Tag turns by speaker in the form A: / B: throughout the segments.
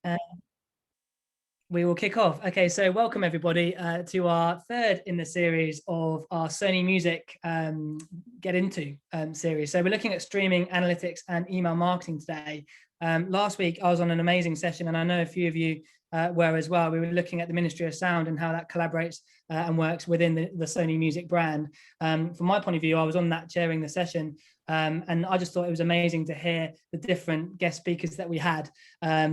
A: Uh, we will kick off. Okay, so welcome everybody to our third in the series of our Sony Music Get Into series. So we're looking at streaming, analytics, and email marketing today. Last week I was on an amazing session, and I know a few of you were as well. We were looking at the Ministry of Sound and how that collaborates and works within the Sony Music brand. From my point of view, I was on that chairing the session, and I just thought it was amazing to hear the different guest speakers that we had,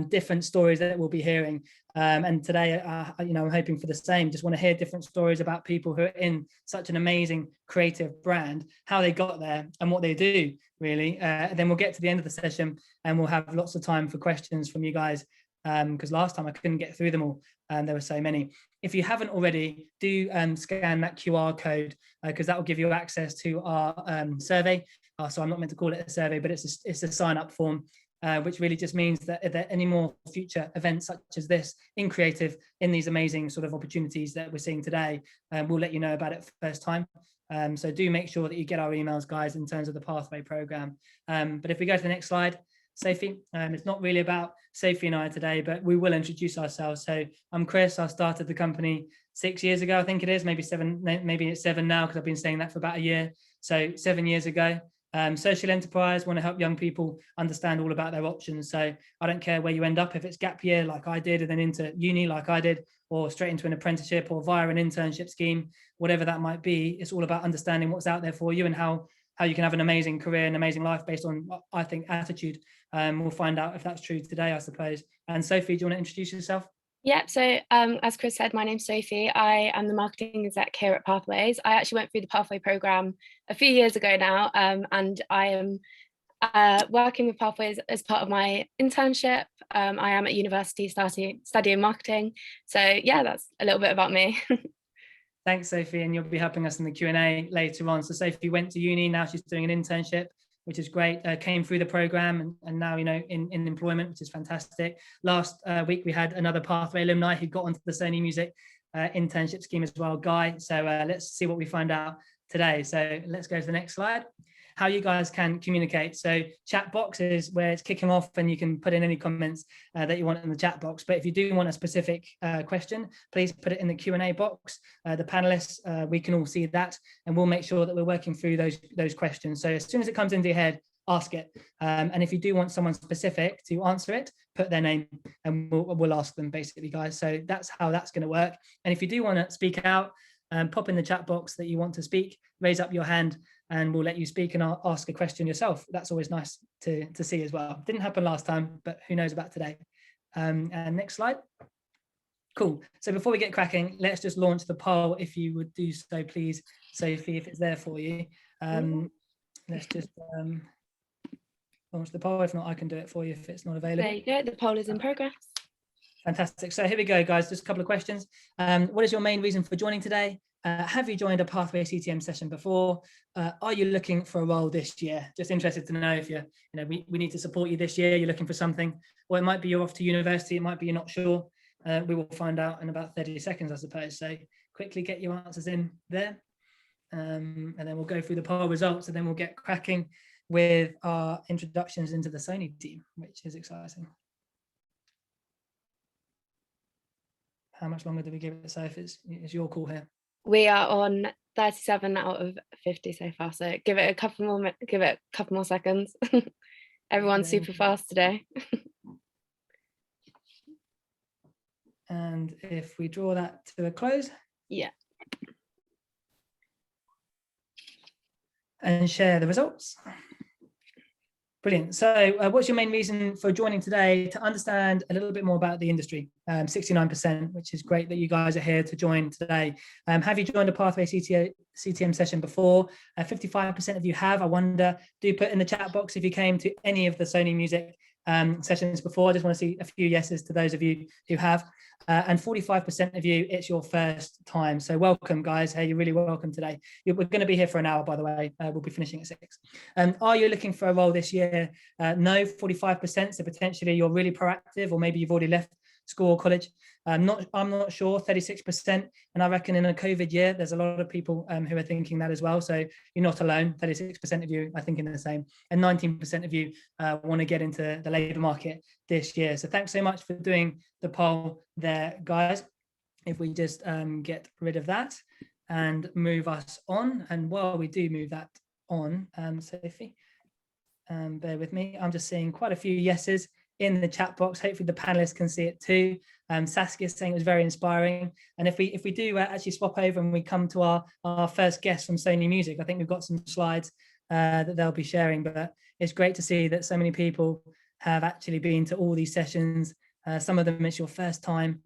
A: different stories that we'll be hearing. And today, I'm hoping for the same. Just want to hear different stories about people who are in such an amazing creative brand, how they got there and what they do, really. And then we'll get to the end of the session and we'll have lots of time for questions from you guys, because last time I couldn't get through them all. There were so many. If you haven't already, do scan that QR code, because that will give you access to our survey. So I'm not meant to call it a survey, but it's a sign-up form. Which really just means that if there are any more future events such as this in creative, in these amazing sort of opportunities that we're seeing today, we'll let you know about it first time. So do make sure that you get our emails, guys, in terms of the Pathway program. But if we go to the next slide, Sophie, it's not really about Sophie and I today, but we will introduce ourselves. So I'm Chris. I started the company 6 years ago, I think it is, maybe it's seven now, because I've been saying that for about a year. So 7 years ago. Social enterprise, want to help young people understand all about their options. So I don't care where you end up, if it's gap year like I did and then into uni like I did, or straight into an apprenticeship or via an internship scheme, whatever that might be. It's all about understanding what's out there for you and how you can have an amazing career and amazing life based on, I think, attitude. We'll find out if that's true today, I suppose. And Sophie, do you want to introduce yourself?
B: Yep. So as Chris said, my name's Sophie. I am the marketing exec here at Pathways. I actually went through the Pathway program a few years ago now, and I am working with Pathways as part of my internship. I am at university studying marketing. So yeah, that's a little bit about me.
A: Thanks, Sophie, and you'll be helping us in the Q&A later on. So Sophie went to uni, now she's doing an internship, which is great. Came through the program and now, in employment, which is fantastic. Last week, we had another Pathway alumni who got onto the Sony Music internship scheme as well, Guy. So let's see what we find out today. So let's go to the next slide. How you guys can communicate. So chat box is where it's kicking off and you can put in any comments that you want in the chat box. But if you do want a specific question, please put it in the Q&A box. The panelists, we can all see that, and we'll make sure that we're working through those questions. So as soon as it comes into your head, ask it. And if you do want someone specific to answer it, put their name and we'll ask them, basically, guys. So that's how that's going to work. And if you do want to speak out, pop in the chat box that you want to speak, raise up your hand, and we'll let you speak and ask a question yourself. That's always nice to see as well. Didn't happen last time, but who knows about today. And next slide. Cool. So before we get cracking, let's just launch the poll, if you would do so, please, Sophie, if it's there for you. Let's just launch the poll. If not, I can do it for you if it's not available.
B: There you go. The poll is in progress.
A: Fantastic. So here we go, guys. Just a couple of questions. What is your main reason for joining today? Have you joined a Pathway CTM session before? Are you looking for a role this year? Just interested to know if we need to support you this year. You're looking for something, or it might be you're off to university. It might be you're not sure. We will find out in about 30 seconds, I suppose. So quickly get your answers in there, and then we'll go through the poll results, and then we'll get cracking with our introductions into the Sony team, which is exciting. How much longer do we give it, Sophie? It's your call here.
B: We are on 37 out of 50 so far, so give it a couple more seconds. Everyone's super fast today.
A: And if we draw that to a close,
B: yeah,
A: and share the results. Brilliant. So what's your main reason for joining today? To understand a little bit more about the industry. 69%, which is great that you guys are here to join today. Have you joined a Pathway CTM session before? 55% of you have. I wonder, do put in the chat box if you came to any of the Sony Music sessions before. I just want to see a few yeses to those of you who have. And 45% of you, it's your first time. So welcome, guys. Hey, you're really welcome today. We're going to be here for an hour, by the way. We'll be finishing at 6. Are you looking for a role this year? No, 45%. So potentially you're really proactive, or maybe you've already left school or college. I'm not sure, 36%. And I reckon in a COVID year, there's a lot of people who are thinking that as well. So you're not alone. 36% of you are thinking the same. And 19% of you want to get into the labour market this year. So thanks so much for doing the poll there, guys. If we just get rid of that and move us on. And while we do move that on, Sophie, bear with me. I'm just seeing quite a few yeses in the chat box. Hopefully the panelists can see it too. Saskia is saying it was very inspiring. And if we do actually swap over and we come to our first guest from Sony Music, I think we've got some slides that they'll be sharing. But it's great to see that so many people have actually been to all these sessions. Some of them it's your first time.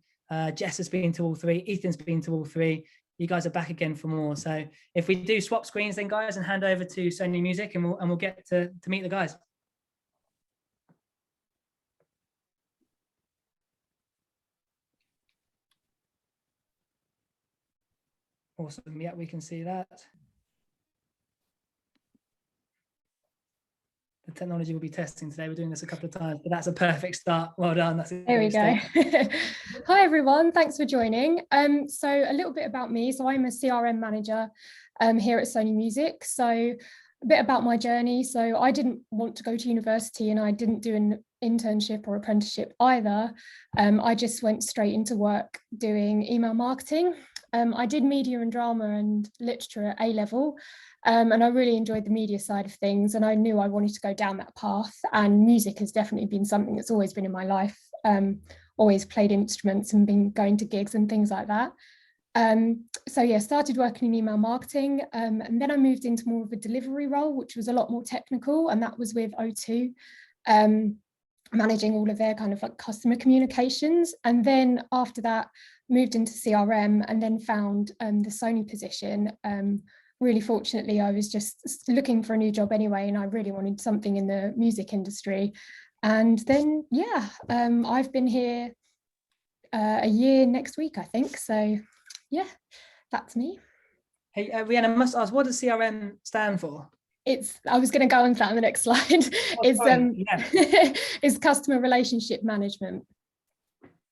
A: Jess has been to all three. Ethan's been to all three. You guys are back again for more. So if we do swap screens then, guys, and hand over to Sony Music, and we'll get to meet the guys. Awesome. Yeah, we can see that. The technology will be testing today. We're doing this a couple of times, but that's a perfect start. Well done.
C: There we go. Hi, everyone. Thanks for joining. So a little bit about me. So I'm a CRM manager here at Sony Music. So a bit about my journey. So I didn't want to go to university and I didn't do an internship or apprenticeship either. I just went straight into work doing email marketing. I did media and drama and literature at A-level. And I really enjoyed the media side of things, and I knew I wanted to go down that path, and music has definitely been something that's always been in my life. Always played instruments and been going to gigs and things like that. So yeah, started working in email marketing, and then I moved into more of a delivery role, which was a lot more technical, and that was with O2, managing all of their kind of like customer communications. And then after that moved into CRM, and then found the Sony position. Really fortunately, I was just looking for a new job anyway, and I really wanted something in the music industry. And then, yeah, I've been here a year next week, I think. So yeah, that's me.
A: Hey, Rhiannon, I must ask, what does CRM stand for?
C: I was going to go on to that on the next slide. It's customer relationship management.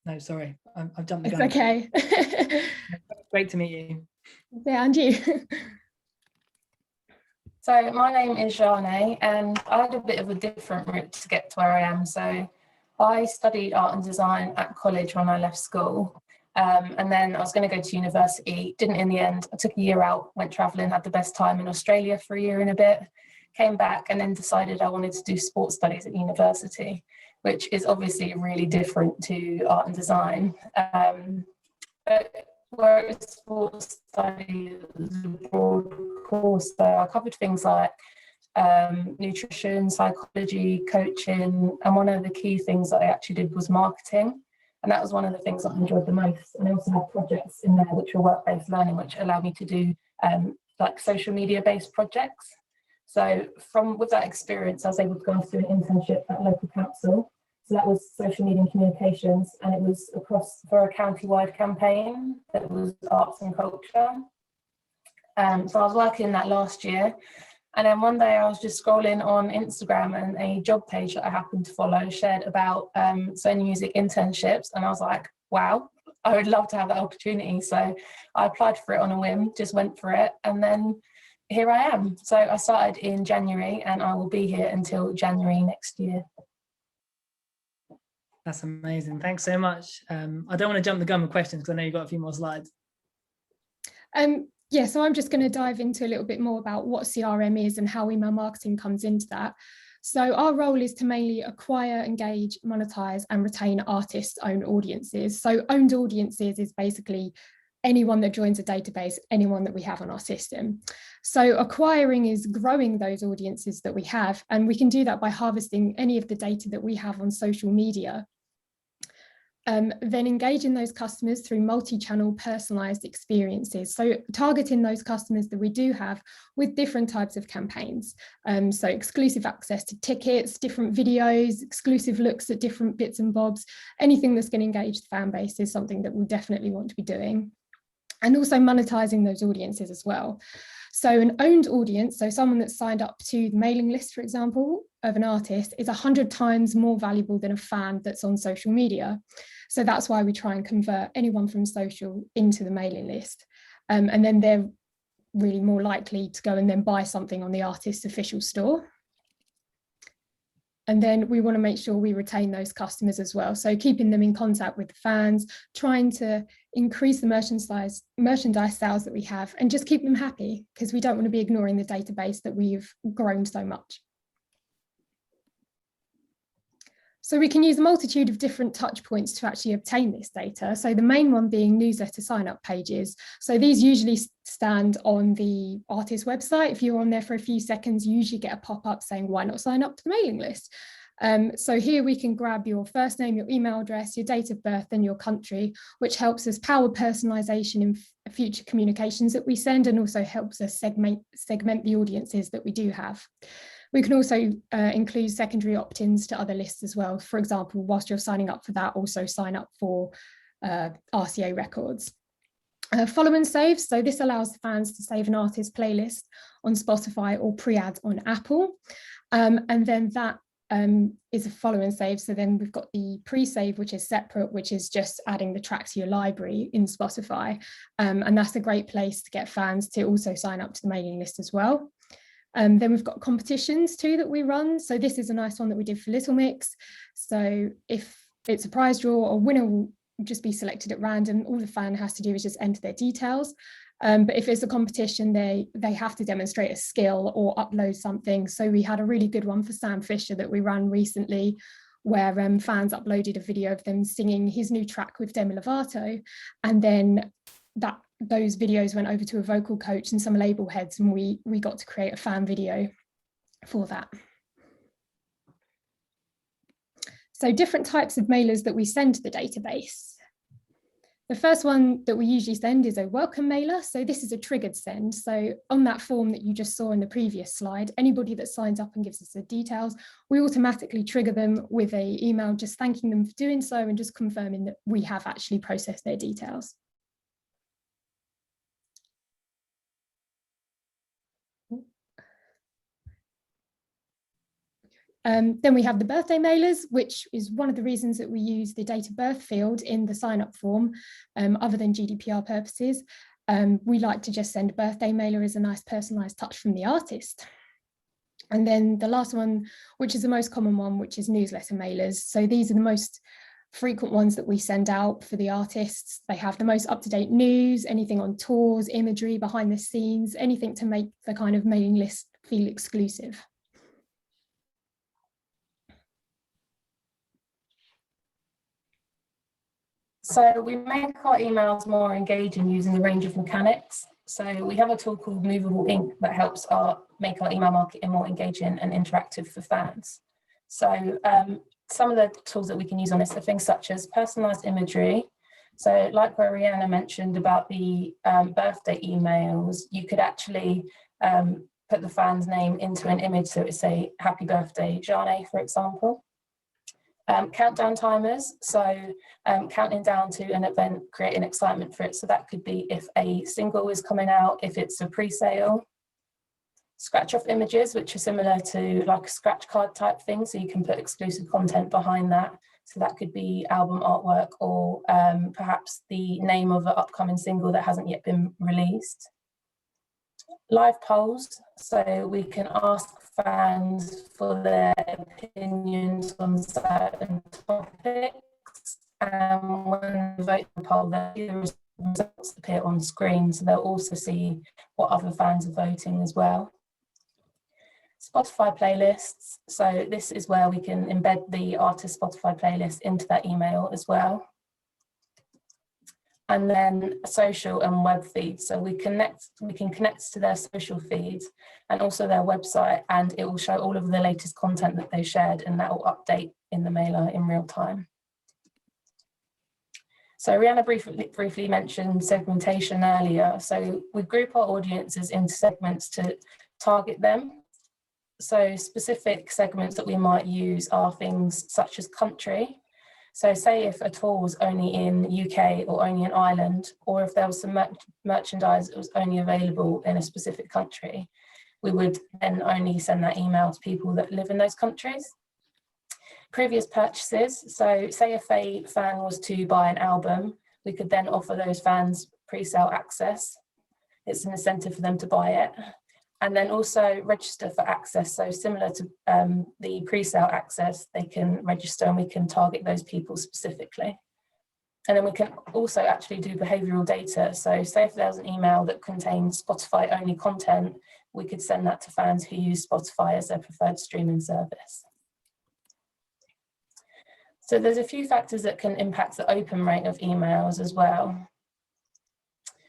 A: No, sorry, I've jumped the gun.
C: It's okay.
A: Great to meet you.
C: Yeah, and you.
D: So my name is Jane, and I had a bit of a different route to get to where I am. So I studied art and design at college when I left school. And then I was going to go to university, didn't in the end. I took a year out, went travelling, had the best time in Australia for a year and a bit, came back and then decided I wanted to do sports studies at university, which is obviously really different to art and design. But whereas sports studies was a broad course, so I covered things like nutrition, psychology, coaching, and one of the key things that I actually did was marketing. And that was one of the things that I enjoyed the most. And I also had projects in there which were work-based learning, which allowed me to do like social media-based projects. So with that experience, I was able to go off to an internship at a local council. So that was social media and communications, and it was for a county-wide campaign that was arts and culture. So I was working that last year, and then one day I was just scrolling on Instagram, and a job page that I happened to follow shared about Sony Music internships, and I was like, wow, I would love to have that opportunity. So I applied for it on a whim, just went for it, and then here I am. So I started in January, and I will be here until January next year.
A: That's amazing. Thanks so much. I don't want to jump the gun with questions because I know you've got a few more slides.
C: Yeah, so I'm just going to dive into a little bit more about what CRM is and how email marketing comes into that. So our role is to mainly acquire, engage, monetize, and retain artists' own audiences. So owned audiences is basically anyone that joins a database, anyone that we have on our system. So acquiring is growing those audiences that we have, and we can do that by harvesting any of the data that we have on social media. Then engaging those customers through multi-channel personalized experiences. So targeting those customers that we do have with different types of campaigns. So exclusive access to tickets, different videos, exclusive looks at different bits and bobs, anything that's going to engage the fan base is something that we definitely want to be doing. And also monetizing those audiences as well. So an owned audience, so someone that's signed up to the mailing list, for example, of an artist, is 100 times more valuable than a fan that's on social media. So that's why we try and convert anyone from social into the mailing list. And then they're really more likely to go and then buy something on the artist's official store. And then we want to make sure we retain those customers as well. So keeping them in contact with the fans, trying to increase the merchandise sales that we have, and just keep them happy, because we don't want to be ignoring the database that we've grown so much. So we can use a multitude of different touch points to actually obtain this data. So the main one being newsletter sign-up pages. So these usually stand on the artist website. If you're on there for a few seconds, you usually get a pop-up saying, why not sign up to the mailing list? So here we can grab your first name, your email address, your date of birth, and your country, which helps us power personalization in future communications that we send, and also helps us segment the audiences that we do have. We can also include secondary opt-ins to other lists as well. For example, whilst you're signing up for that, also sign up for RCA records. Follow and save. So this allows the fans to save an artist playlist on Spotify or pre-add on Apple. And then that is a follow and save. So then we've got the pre-save, which is separate, which is just adding the track to your library in Spotify. And that's a great place to get fans to also sign up to the mailing list as well. Then we've got competitions too that we run. So this is a nice one that we did for Little Mix. So if it's a prize draw, a winner will just be selected at random. All the fan has to do is just enter their details. But if it's a competition, they have to demonstrate a skill or upload something. So we had a really good one for Sam Fisher that we ran recently, where fans uploaded a video of them singing his new track with Demi Lovato, and then those videos went over to a vocal coach and some label heads, and we got to create a fan video for that. So different types of mailers that we send to the database. The first one that we usually send is a welcome mailer. So this is a triggered send. So on that form that you just saw in the previous slide, anybody that signs up and gives us the details, we automatically trigger them with an email just thanking them for doing so and just confirming that we have actually processed their details. Then we have the birthday mailers, which is one of the reasons that we use the date of birth field in the sign-up form, other than GDPR purposes. We like to just send a birthday mailer as a nice personalised touch from the artist. And then the last one, which is the most common one, which is newsletter mailers. So these are the most frequent ones that we send out for the artists. They have the most up-to-date news, anything on tours, imagery, behind the scenes, anything to make the kind of mailing list feel exclusive.
D: So we make our emails more engaging using a range of mechanics. So we have a tool called Movable Ink that helps make our email marketing more engaging and interactive for fans. So some of the tools that we can use on this are things such as personalized imagery. So like where Rihanna mentioned about the birthday emails, you could actually put the fan's name into an image. So it would say, happy birthday, Jane, for example. Countdown timers, so counting down to an event, creating excitement for it. So that could be if a single is coming out, if it's a pre-sale. Scratch off images, which are similar to like a scratch card type thing. So you can put exclusive content behind that. So that could be album artwork or perhaps the name of an upcoming single that hasn't yet been released. Live polls, so we can ask fans for their opinions on certain topics, and when they vote in the poll, the results appear on screen, so they'll also see what other fans are voting as well. Spotify playlists, so this is where we can embed the artist Spotify playlist into that email as well. And then social and web feeds. So we can connect to their social feeds and also their website, and it will show all of the latest content that they shared, and that will update in the mailer in real time. So Rihanna briefly mentioned segmentation earlier. So we group our audiences into segments to target them. So specific segments that we might use are things such as country. So say if a tour was only in UK or only in Ireland, or if there was some merchandise that was only available in a specific country, we would then only send that email to people that live in those countries. Previous purchases, so say if a fan was to buy an album, we could then offer those fans pre-sale access. It's an incentive for them to buy it. And then also register for access. So similar to the pre-sale access, they can register and we can target those people specifically. And then we can also actually do behavioural data. So say if there's an email that contains Spotify only content, we could send that to fans who use Spotify as their preferred streaming service. So there's a few factors that can impact the open rate of emails as well.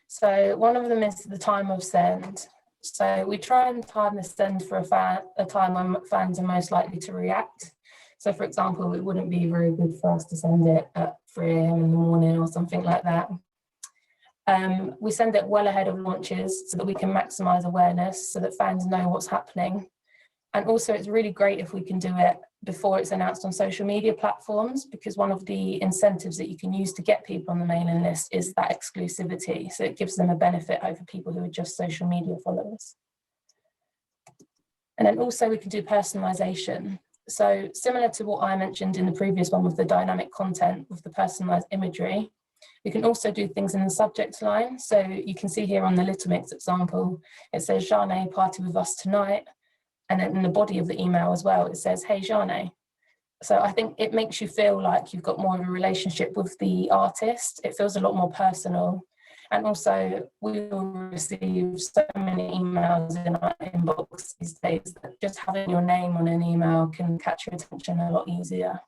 D: So one of them is the time of send. So we try and time the send for a time when fans are most likely to react. So for example, it wouldn't be very good for us to send it at 3 AM in the morning or something like that. We send it well ahead of launches so that we can maximise awareness so that fans know what's happening. And also it's really great if we can do it before it's announced on social media platforms, because one of the incentives that you can use to get people on the mailing list is that exclusivity. So it gives them a benefit over people who are just social media followers. And then also we can do personalization. So similar to what I mentioned in the previous one with the dynamic content, with the personalized imagery, we can also do things in the subject line. So you can see here on the Little Mix example, it says, "Jane, party with us tonight." And then in the body of the email as well, it says, "Hey, Jane." So I think it makes you feel like you've got more of a relationship with the artist. It feels a lot more personal. And also we will receive so many emails in our inbox these days that just having your name on an email can catch your attention a lot easier.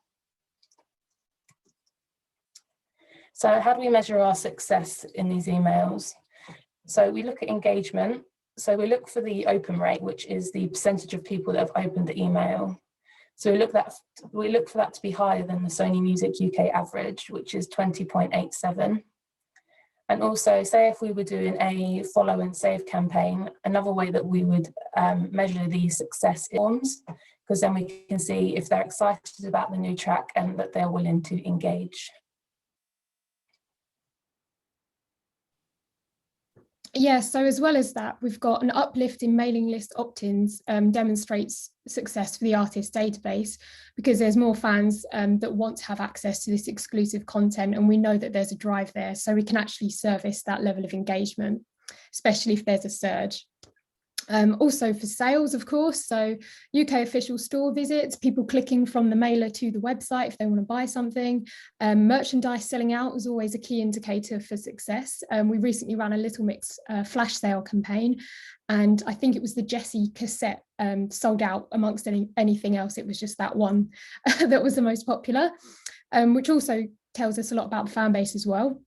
D: So how do we measure our success in these emails? So we look at engagement. So we look for the open rate, which is the percentage of people that have opened the email. So we look for that to be higher than the Sony Music UK average, which is 20.87. And also, say if we were doing a follow and save campaign, another way that we would measure the success forms, because then we can see if they're excited about the new track and that they're willing to engage.
C: Yeah, so as well as that, we've got an uplift in mailing list opt-ins demonstrates success for the artist database, because there's more fans that want to have access to this exclusive content, and we know that there's a drive there, so we can actually service that level of engagement, especially if there's a surge. Also for sales, of course, so UK official store visits, people clicking from the mailer to the website if they want to buy something. Merchandise selling out is always a key indicator for success. We recently ran a Little Mix flash sale campaign, and I think it was the Jessie cassette sold out amongst anything else. It was just that one that was the most popular, which also tells us a lot about the fan base as well.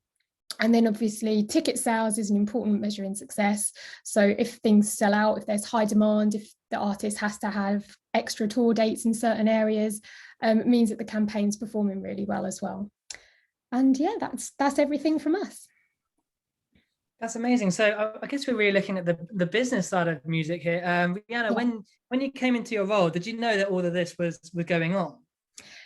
C: And then obviously ticket sales is an important measure in success. So if things sell out, if there's high demand, if the artist has to have extra tour dates in certain areas, it means that the campaign's performing really well as well. And yeah, that's everything from us.
A: That's amazing. So I guess we're really looking at the business side of music here. Rihanna, yeah. when you came into your role, did you know that all of this was going on?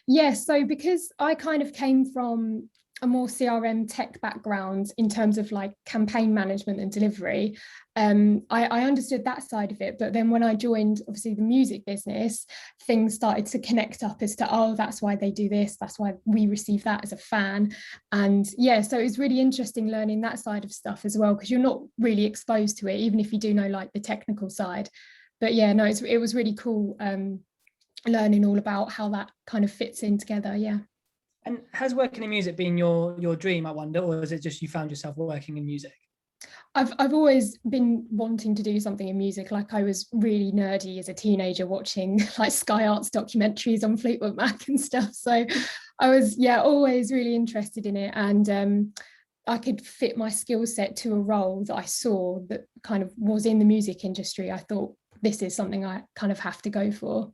C: Yeah, so because I kind of came from a more CRM tech background in terms of like campaign management and delivery, I understood that side of it. But then when I joined, obviously, the music business, things started to connect up as to, oh, that's why they do this. That's why we receive that as a fan. And yeah, so it was really interesting learning that side of stuff as well, because you're not really exposed to it, even if you do know like the technical side. But yeah, no, it was really cool learning all about how that kind of fits in together. Yeah.
A: And has working in music been your dream, I wonder, or is it just you found yourself working in music?
C: I've always been wanting to do something in music. Like I was really nerdy as a teenager watching like Sky Arts documentaries on Fleetwood Mac and stuff. So I was, always really interested in it. And I could fit my skill set to a role that I saw that kind of was in the music industry. I thought this is something I kind of have to go for.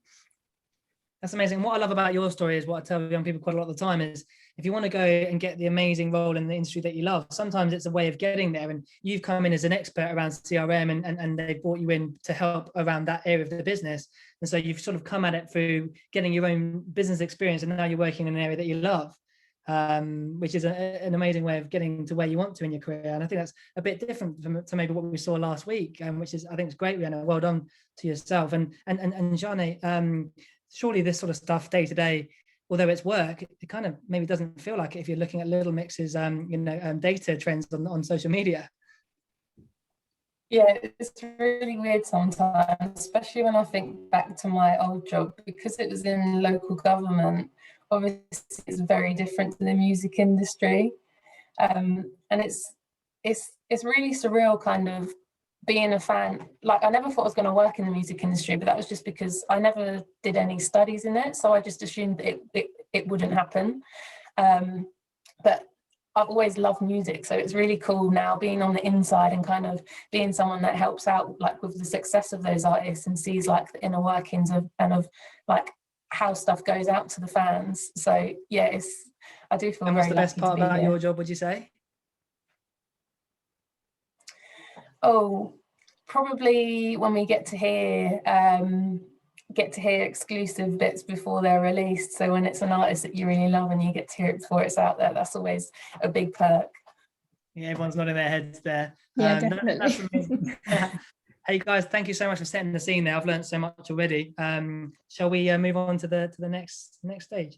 A: That's amazing. What I love about your story is what I tell young people quite a lot of the time is if you want to go and get the amazing role in the industry that you love, sometimes it's a way of getting there. And you've come in as an expert around CRM and they've brought you in to help around that area of the business. And so you've sort of come at it through getting your own business experience and now you're working in an area that you love. which is an amazing way of getting to where you want to in your career. And I think that's a bit different to maybe what we saw last week, which is, I think, it's great, Rihanna. Well done to yourself. And Jane, surely this sort of stuff day to day, although it's work, it kind of maybe doesn't feel like it if you're looking at Little Mix's data trends on social media.
D: Yeah, it's really weird sometimes, especially when I think back to my old job, because it was in local government. Obviously, it's very different to the music industry, and it's really surreal, kind of being a fan. Like, I never thought I was going to work in the music industry, but that was just because I never did any studies in it, so I just assumed that it wouldn't happen. But I've always loved music, so it's really cool now being on the inside and kind of being someone that helps out like with the success of those artists and sees like the inner workings of like how stuff goes out to the fans. So yeah, I do feel.
A: And what's the best part about
D: your
A: job, would you say?
D: Oh, probably when we get to hear exclusive bits before they're released. So when it's an artist that you really love and you get to hear it before it's out there, that's always a big perk.
A: Yeah, everyone's nodding their heads there.
C: Yeah, definitely.
A: That's amazing. Hey guys, thank you so much for setting the scene there. I've learned so much already. Shall we move on to the next stage?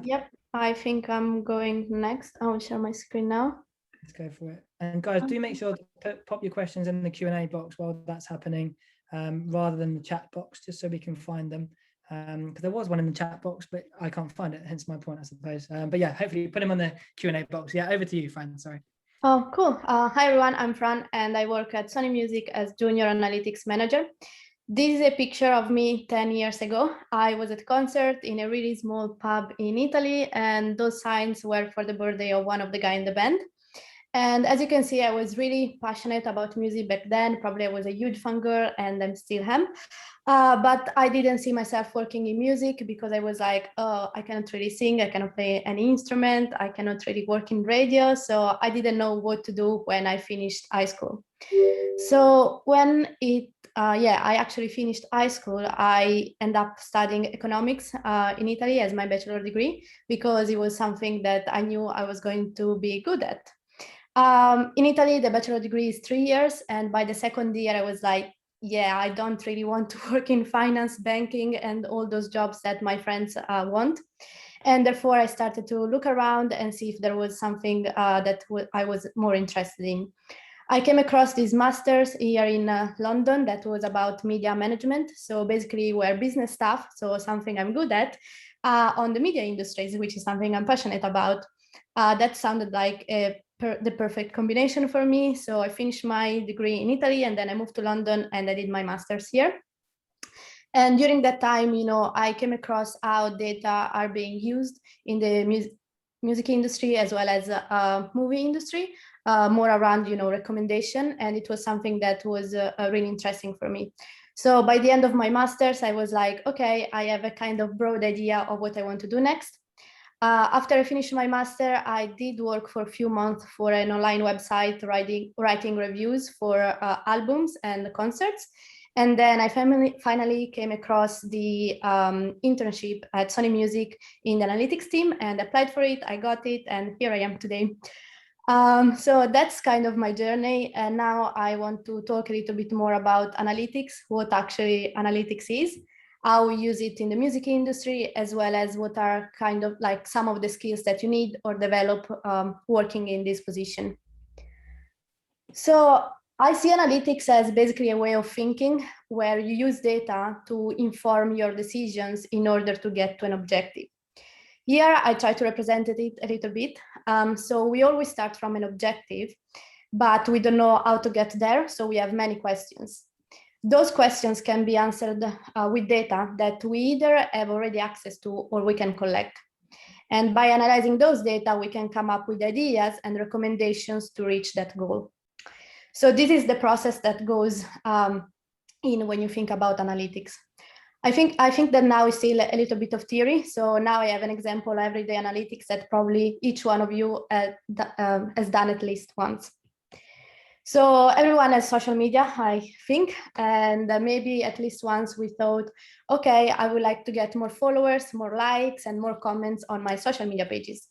E: Yep, I think I'm going next. I will share my screen now.
A: Let's go for it. And guys, do make sure to pop your questions in the Q&A box while that's happening, rather than the chat box, just so we can find them. Because there was one in the chat box, but I can't find it, hence my point, I suppose. But yeah, hopefully you put them on the Q&A box. Yeah, over to you, Fran, sorry.
E: Oh, cool. Hi everyone, I'm Fran and I work at Sony Music as Junior Analytics Manager. This is a picture of me 10 years ago. I was at a concert in a really small pub in Italy, and those signs were for the birthday of one of the guys in the band. And as you can see, I was really passionate about music back then. Probably I was a huge fangirl, and I still am. But I didn't see myself working in music because I was like, oh, I cannot really sing, I cannot play any instrument, I cannot really work in radio. So I didn't know what to do when I finished high school. So when I actually finished high school, I ended up studying economics in Italy as my bachelor degree, because it was something that I knew I was going to be good at. In Italy, the bachelor degree is 3 years. And by the second year, I was like, yeah, I don't really want to work in finance, banking, and all those jobs that my friends want. And therefore, I started to look around and see if there was something that I was more interested in. I came across this master's here in London that was about media management. So basically, we're business staff, so something I'm good at, on the media industries, which is something I'm passionate about. That sounded like the perfect combination for me. So I finished my degree in Italy, and then I moved to London and I did my master's here. And during that time, I came across how data are being used in the music industry as well as movie industry, more around, recommendation. And it was something that was really interesting for me. So by the end of my master's, I was like, okay, I have a kind of broad idea of what I want to do next. After I finished my master, I did work for a few months for an online website, writing reviews for albums and concerts. And then I finally came across the internship at Sony Music in the analytics team and applied for it. I got it, and here I am today. So that's kind of my journey. And now I want to talk a little bit more about analytics, what actually analytics is, how we use it in the music industry, as well as what are kind of like some of the skills that you need or develop working in this position. So I see analytics as basically a way of thinking where you use data to inform your decisions in order to get to an objective. Here, I try to represent it a little bit. So we always start from an objective, but we don't know how to get there. So we have many questions. Those questions can be answered with data that we either have already access to or we can collect. And by analyzing those data, we can come up with ideas and recommendations to reach that goal. So this is the process that goes in when you think about analytics. I think that now is still a little bit of theory. So now I have an example of everyday analytics that probably each one of you has done at least once. So everyone has social media, I think, and maybe at least once we thought, okay, I would like to get more followers, more likes, and more comments on my social media pages.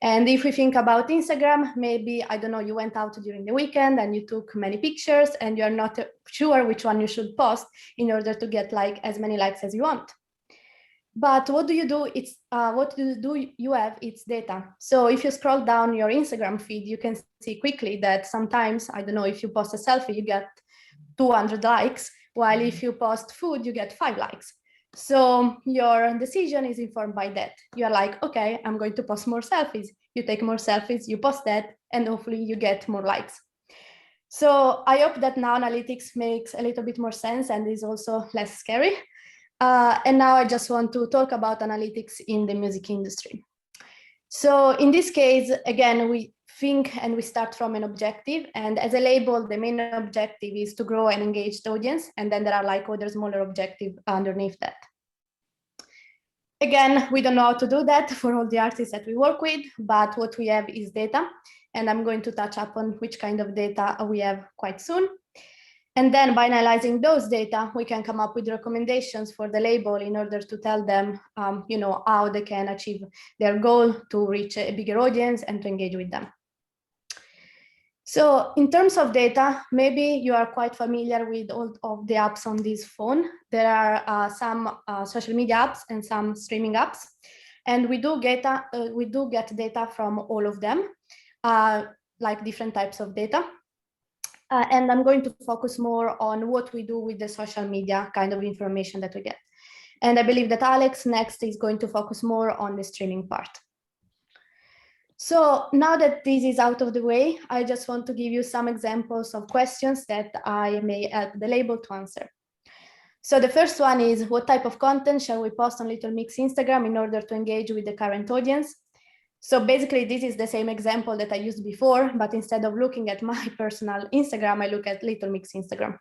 E: And if we think about Instagram, maybe, I don't know, you went out during the weekend and you took many pictures and you're not sure which one you should post in order to get like as many likes as you want. But what do you do? It's you have, it's data. So if you scroll down your Instagram feed, you can see quickly that sometimes, I don't know, if you post a selfie, you get 200 likes, while if you post food, you get 5 likes. So your decision is informed by that. You're like, okay, I'm going to post more selfies. You take more selfies, you post that, and hopefully you get more likes. So I hope that now analytics makes a little bit more sense and is also less scary. And now I just want to talk about analytics in the music industry. So in this case, again, we think and we start from an objective. And as a label, the main objective is to grow an engaged audience. And then there are like other smaller objectives underneath that. Again, we don't know how to do that for all the artists that we work with, but what we have is data. And I'm going to touch upon which kind of data we have quite soon. And then by analyzing those data, we can come up with recommendations for the label in order to tell them, how they can achieve their goal to reach a bigger audience and to engage with them. So in terms of data, maybe you are quite familiar with all of the apps on this phone. There are some social media apps and some streaming apps, and we do get data from all of them, like different types of data. And I'm going to focus more on what we do with the social media kind of information that we get. And I believe that Alex next is going to focus more on the streaming part. So now that this is out of the way, I just want to give you some examples of questions that I may help the label to answer. So the first one is, what type of content shall we post on Little Mix Instagram in order to engage with the current audience? So basically, this is the same example that I used before, but instead of looking at my personal Instagram, I look at Little Mix Instagram.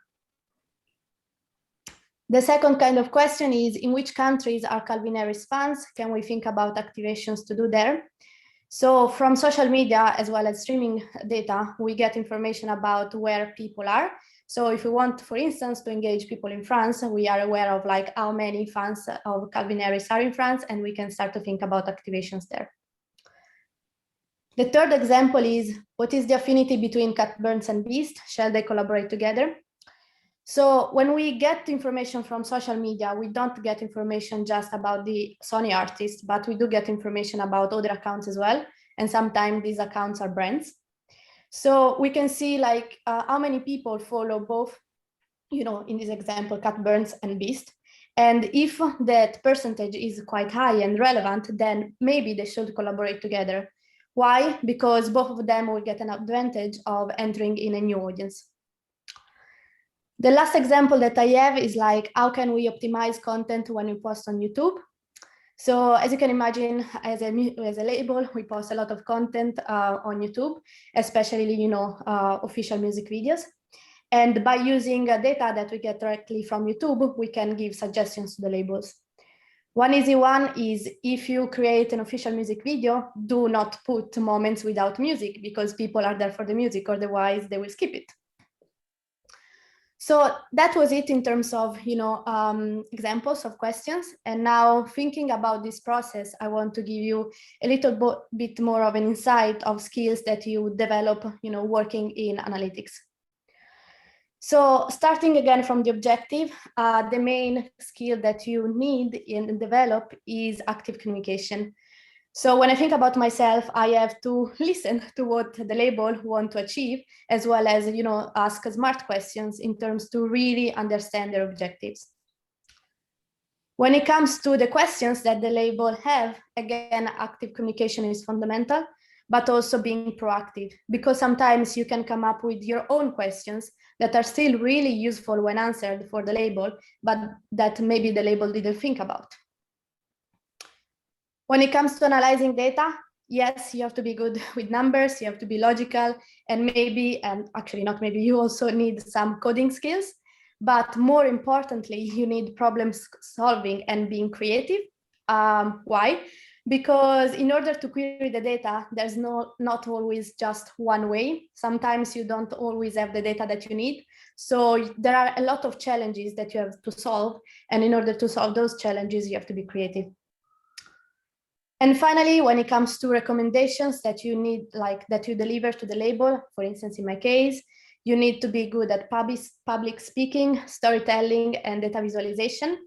E: The second kind of question is, in which countries are Calvin Harris fans? Can we think about activations to do there? So from social media, as well as streaming data, we get information about where people are. So if we want, for instance, to engage people in France, we are aware of like how many fans of Calvin Harris are in France, and we can start to think about activations there. The third example is, what is the affinity between Cat Burns and Beast? Shall they collaborate together? So when we get information from social media, we don't get information just about the Sony artists, but we do get information about other accounts as well. And sometimes these accounts are brands. So we can see like how many people follow both, in this example, Cat Burns and Beast. And if that percentage is quite high and relevant, then maybe they should collaborate together. Why? Because both of them will get an advantage of entering in a new audience. The last example that I have is like, how can we optimize content when we post on YouTube? So as you can imagine, as a label, we post a lot of content on YouTube, especially, official music videos. And by using data that we get directly from YouTube, we can give suggestions to the labels. One easy one is, if you create an official music video, do not put moments without music, because people are there for the music, otherwise they will skip it. So that was it in terms of, examples of questions. And now thinking about this process, I want to give you a little bit more of an insight of skills that you develop, working in analytics. So starting again from the objective, the main skill that you need and develop is active communication. So when I think about myself, I have to listen to what the label want to achieve, as well as, ask smart questions in terms to really understand their objectives. When it comes to the questions that the label have, again, active communication is fundamental, but also being proactive, because sometimes you can come up with your own questions that are still really useful when answered for the label, but that maybe the label didn't think about. When it comes to analyzing data, yes, you have to be good with numbers, you have to be logical, and maybe, and actually not maybe, you also need some coding skills, but more importantly, you need problem solving and being creative. Why? because in order to query the data, there's not always just one way. Sometimes you don't always have the data that you need. So there are a lot of challenges that you have to solve. And in order to solve those challenges, you have to be creative. And finally, when it comes to recommendations that you need, like that you deliver to the label, for instance, in my case, you need to be good at public speaking, storytelling, and data visualization,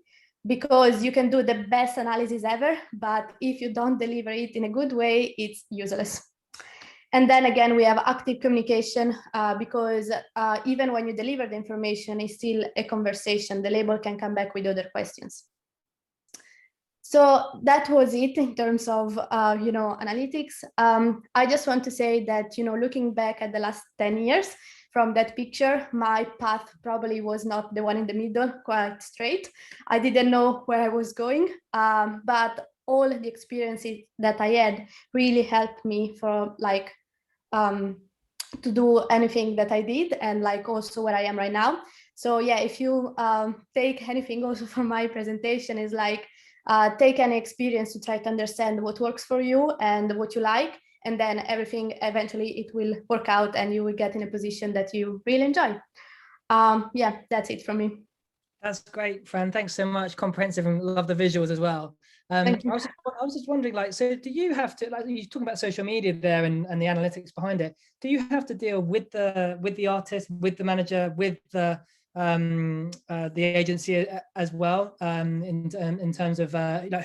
E: because you can do the best analysis ever, but if you don't deliver it in a good way, it's useless. And then again, we have active communication, because even when you deliver the information, it's still a conversation. The label can come back with other questions. So that was it in terms of analytics. I just want to say that looking back at the last 10 years from that picture, my path probably was not the one in the middle, quite straight. I didn't know where I was going, but all the experiences that I had really helped me for to do anything that I did, and also where I am right now. So yeah, if you take anything also from my presentation, is take an experience to try to understand what works for you and what you like, and then everything eventually it will work out and you will get in a position that you really enjoy. Yeah, that's it from me.
A: That's great, Fran. Thanks so much. Comprehensive, and love the visuals as well.
E: Thank you.
A: I was just wondering, so do you have to, you're talking about social media there and the analytics behind it, do you have to deal with the artist, with the manager, with the agency as well, in terms of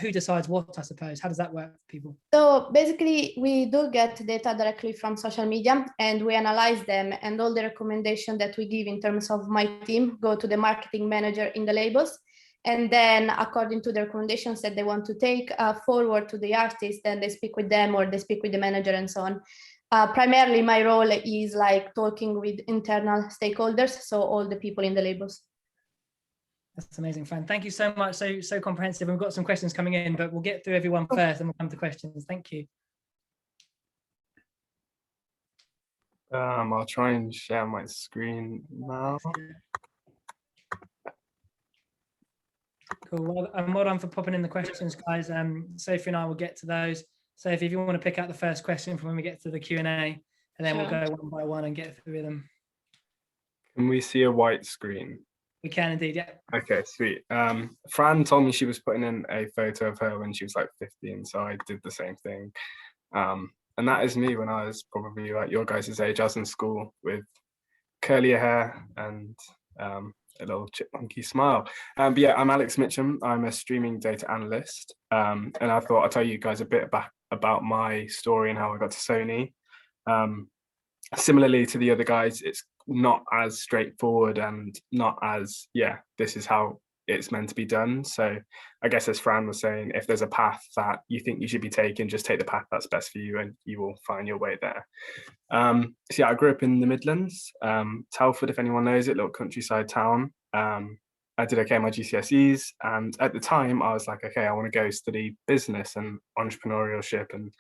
A: who decides what, I suppose? How does that work for people?
E: So basically, we do get data directly from social media and we analyze them, and all the recommendations that we give in terms of my team go to the marketing manager in the labels. And then according to the recommendations that they want to take forward to the artist, then they speak with them or they speak with the manager and so on. Primarily, my role is talking with internal stakeholders, so all the people in the labels.
A: That's amazing, Fran. Thank you so much. So comprehensive. We've got some questions coming in, but we'll get through everyone first and we'll come to questions. Thank you.
F: I'll try and share my screen now.
A: Cool. Well, well done for popping in the questions, guys. Sophie and I will get to those. Sophie, if you want to pick out the first question from when we get to the Q&A, and then we'll go one by one and get through them.
F: Can we see a white screen?
A: We can indeed, yeah. Okay,
F: sweet. Fran told me she was putting in a photo of her when she was 15, so I did the same thing. And that is me when I was probably your guys' age. I was in school with curly hair and a little chipmunky smile. But yeah, I'm Alex Mitchum. I'm a streaming data analyst. And I thought I'd tell you guys a bit about my story and how I got to Sony. Similarly to the other guys, it's not as straightforward and not as, this is how it's meant to be done. So I guess, as Fran was saying, if there's a path that you think you should be taking, just take the path that's best for you and you will find your way there. So yeah, I grew up in the Midlands, Telford, if anyone knows it, little countryside town. I did okay in my GCSEs, and at the time I was like, okay, I want to go study business and entrepreneurship and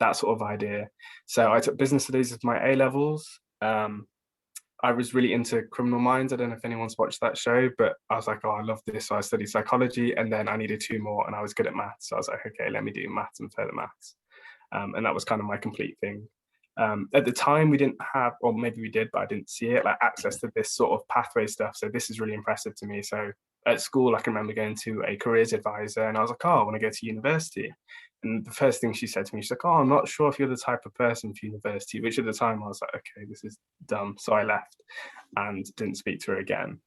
F: that sort of idea. So I took business studies as my A-levels. I was really into Criminal Minds. I don't know if anyone's watched that show, but I was like, oh, I love this. So I studied psychology, and then I needed 2 more, and I was good at maths. So I was like, okay, let me do maths and further maths. And that was kind of my complete thing. At the time, we didn't have, or maybe we did, but I didn't see it, access to this sort of pathway stuff. So this is really impressive to me. So at school, I can remember going to a careers advisor, and I was like, oh, I want to go to university. And the first thing she said to me, she's like, oh, I'm not sure if you're the type of person for university, which at the time I was like, okay, this is dumb. So I left and didn't speak to her again.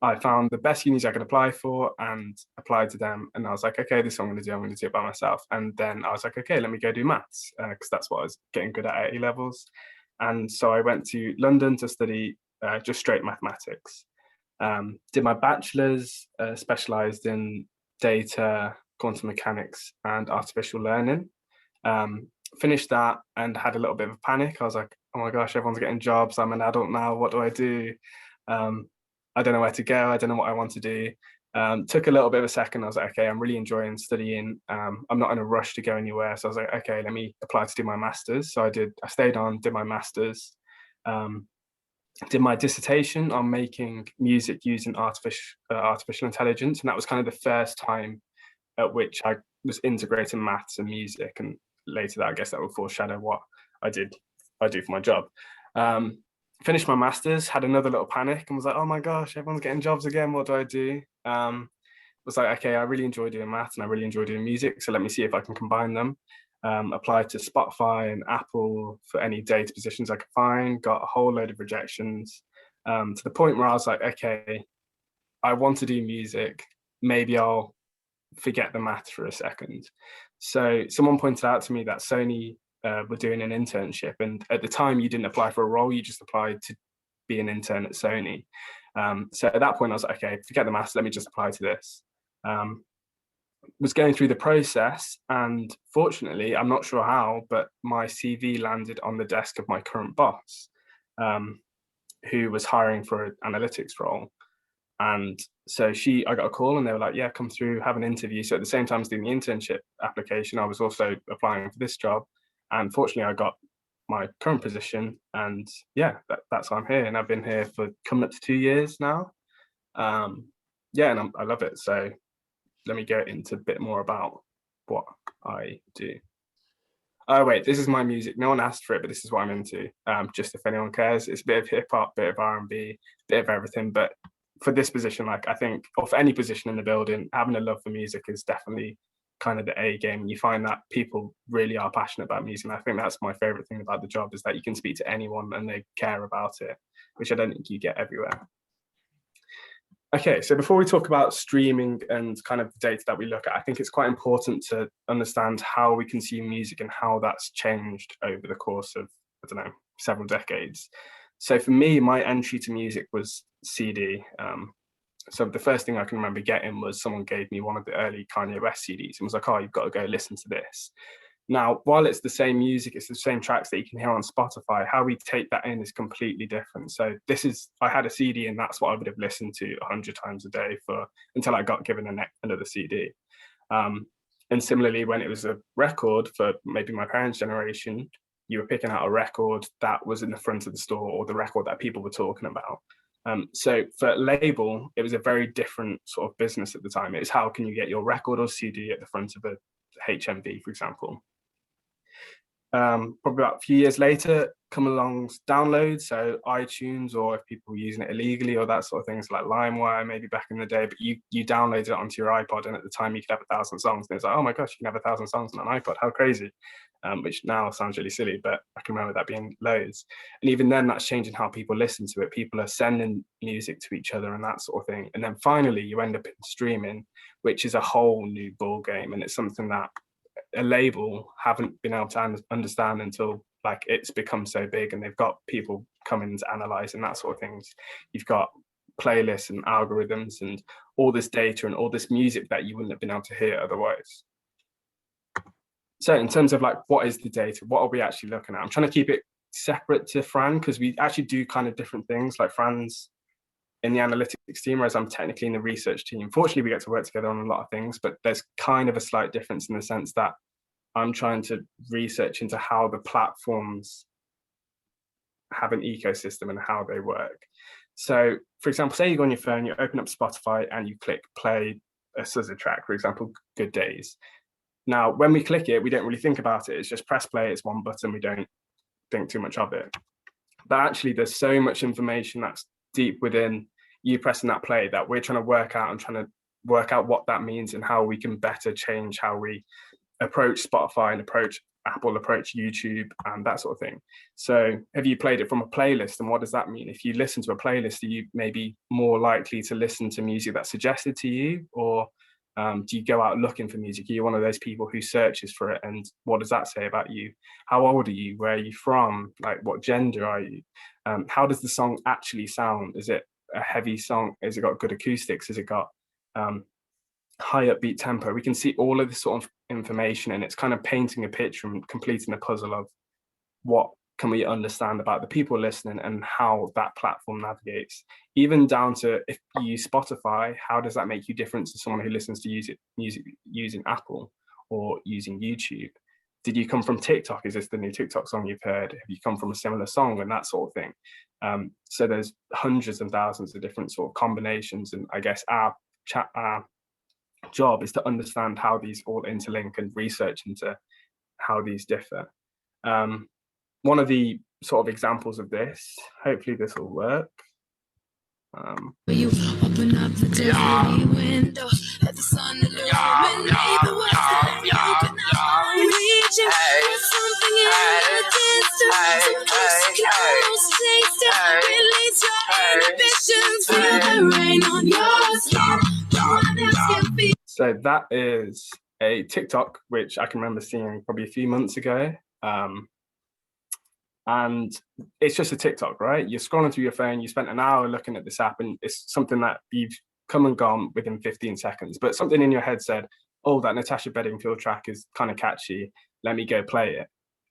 F: I found the best unis I could apply for and applied to them. And I was like, okay, this is what I'm going to do. I'm going to do it by myself. And then I was like, okay, let me go do maths, because that's what I was getting good at A-levels. And so I went to London to study just straight mathematics. Did my bachelor's, specialised in data, quantum mechanics and artificial learning. Finished that and had a little bit of a panic. I was like, oh my gosh, everyone's getting jobs. I'm an adult now. What do I do? I don't know where to go. I don't know what I want to do. Took a little bit of a second. I was like, okay, I'm really enjoying studying. I'm not in a rush to go anywhere. So I was like, okay, let me apply to do my master's. So I stayed on, did my master's, did my dissertation on making music using artificial intelligence. And that was kind of the first time at which I was integrating maths and music, and later that I guess that would foreshadow what I do for my job. Finished my masters, had another little panic, and was like, oh my gosh, everyone's getting jobs again. What do I do? Was like, okay, I really enjoy doing maths and I really enjoy doing music, so let me see if I can combine them. Applied to Spotify and Apple for any data positions I could find, got a whole load of rejections, to the point where I was like, okay, I want to do music, maybe I'll forget the maths for a second. So someone pointed out to me that Sony were doing an internship, and at the time you didn't apply for a role, you just applied to be an intern at Sony. So at that point I was like, okay, forget the maths, let me just apply to this. Was going through the process, and fortunately, I'm not sure how, but my CV landed on the desk of my current boss, who was hiring for an analytics role. And so I got a call and they were like, yeah, come through, have an interview. So at the same time as doing the internship application, I was also applying for this job. And fortunately, I got my current position, and yeah, that's why I'm here. And I've been here for coming up to 2 years now. Yeah, and I love it. So let me go into a bit more about what I do. Oh wait, this is my music. No one asked for it, but this is what I'm into. Just if anyone cares, it's a bit of hip hop, bit of R&B, bit of everything. But for this position, like I think, or for any position in the building, having a love for music is definitely kind of the A game. And you find that people really are passionate about music. And I think that's my favorite thing about the job, is that you can speak to anyone and they care about it, which I don't think you get everywhere. Okay, so before we talk about streaming and kind of the data that we look at, I think it's quite important to understand how we consume music and how that's changed over the course of, I don't know, several decades. So for me, my entry to music was CD. So the first thing I can remember getting was someone gave me one of the early Kanye West CDs and was like, oh, you've got to go listen to this. Now, while it's the same music, it's the same tracks that you can hear on Spotify, how we take that in is completely different. So I had a CD and that's what I would have listened to 100 times a day until I got given another CD. And similarly, when it was a record for maybe my parents' generation, you were picking out a record that was in the front of the store, or the record that people were talking about. So for label, it was a very different sort of business at the time. It was, how can you get your record or CD at the front of a HMV, for example. Probably about a few years later, come along downloads, so iTunes, or if people were using it illegally or that sort of things, like LimeWire maybe back in the day, but you downloaded it onto your iPod, and at the time you could have 1,000 songs, and it's like, oh my gosh, you can have 1,000 songs on an iPod, how crazy. Which now sounds really silly, but I can remember that being loads. And even then, that's changing how people listen to it. People are sending music to each other and that sort of thing. And then finally, you end up in streaming, which is a whole new ball game, and it's something that a label haven't been able to understand until like it's become so big, and they've got people coming to analyze and that sort of things. You've got playlists and algorithms and all this data and all this music that you wouldn't have been able to hear otherwise. So in terms of like, what is the data? What are we actually looking at? I'm trying to keep it separate to Fran, because we actually do kind of different things. Like Fran's in the analytics team, whereas I'm technically in the research team. Fortunately, we get to work together on a lot of things, but there's kind of a slight difference in the sense that I'm trying to research into how the platforms have an ecosystem and how they work. So for example, say you go on your phone, you open up Spotify and you click play a SZA track, for example, Good Days. Now, when we click it, we don't really think about it. It's just press play, it's one button, we don't think too much of it. But actually, there's so much information that's deep within you pressing that play that we're trying to work out, and trying to work out what that means and how we can better change how we approach Spotify and approach Apple, approach YouTube, and that sort of thing. So have you played it from a playlist? And what does that mean? If you listen to a playlist, are you maybe more likely to listen to music that's suggested to you? Or do you go out looking for music? Are you one of those people who searches for it? And what does that say about you? How old are you? Where are you from? Like, what gender are you? How does the song actually sound? Is it a heavy song? Has it got good acoustics? Has it got high upbeat tempo? We can see all of this sort of information, and it's kind of painting a picture and completing a puzzle of what can we understand about the people listening and how that platform navigates. Even down to, if you use Spotify, how does that make you different to someone who listens to music using Apple or using YouTube? Did you come from TikTok? Is this the new TikTok song you've heard? Have you come from a similar song, and that sort of thing? So there's hundreds and thousands of different sort of combinations, and I guess our job is to understand how these all interlink and research into how these differ. One of the sort of examples of this, hopefully this will work.
G: You open up the dirty window, let the sun illuminate the world that you cannot reach it. There's something in the distance, some close you can almost taste it. Release your inhibitions, feel the rain on your skin.
F: So that is a TikTok, which I can remember seeing probably a few months ago. And it's just a TikTok, right? You're scrolling through your phone, you spent an hour looking at this app, and it's something that you've come and gone within 15 seconds. But something in your head said, oh, that Natasha Bedingfield track is kind of catchy. Let me go play it.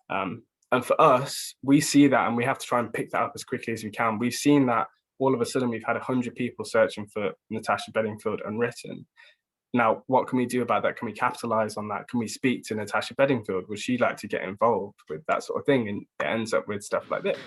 F: And for us, we see that and we have to try and pick that up as quickly as we can. We've seen that all of a sudden we've had 100 people searching for Natasha Bedingfield Unwritten. Now, what can we do about that? Can we capitalize on that? Can we speak to Natasha Bedingfield? Would she like to get involved with that sort of thing? And it ends up with stuff like this.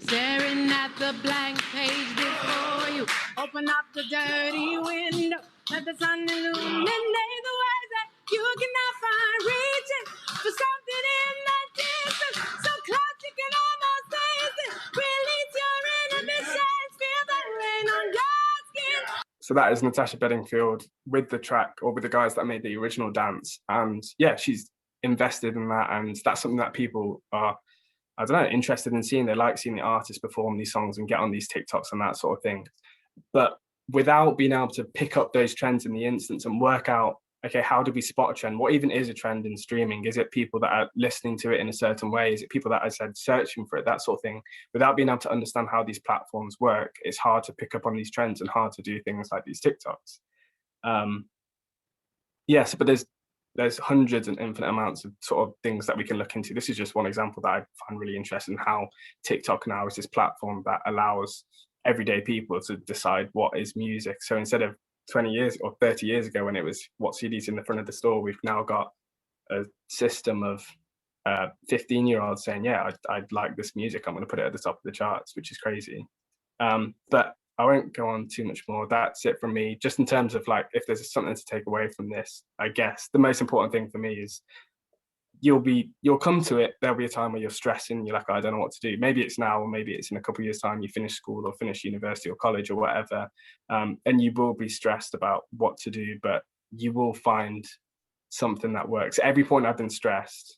G: Staring at the blank page before you, open up the dirty window, let the sun illuminate the ways that you cannot find, reaching for something in the distance, so close you can almost taste it. Release your inhibitions, feel the rain on your skin.
F: So that is Natasha Bedingfield with the track, or with the guys that made the original dance. And yeah, she's invested in that. And that's something that people are, I don't know, interested in seeing. They like seeing the artists perform these songs and get on these TikToks and that sort of thing. But without being able to pick up those trends in the instance and work out, okay, how do we spot a trend? What even is a trend in streaming? Is it people that are listening to it in a certain way? Is it people that, as I said, searching for it, that sort of thing? Without being able to understand how these platforms work, it's hard to pick up on these trends and hard to do things like these TikToks. Yes, but there's hundreds and infinite amounts of sort of things that we can look into. This is just one example that I find really interesting, how TikTok now is this platform that allows everyday people to decide what is music. So instead of 20 years or 30 years ago when it was what CDs in the front of the store, we've now got a system of 15-year-olds saying, yeah, I'd like this music, I'm going to put it at the top of the charts, which is crazy. But I won't go on too much more. That's it from me. Just in terms of like, if there's something to take away from this, I guess the most important thing for me is you'll come to it. There'll be a time where you're stressing, you're like, I don't know what to do. Maybe it's now, or maybe it's in a couple of years' time, you finish school or finish university or college or whatever. And you will be stressed about what to do, but you will find something that works. At every point I've been stressed,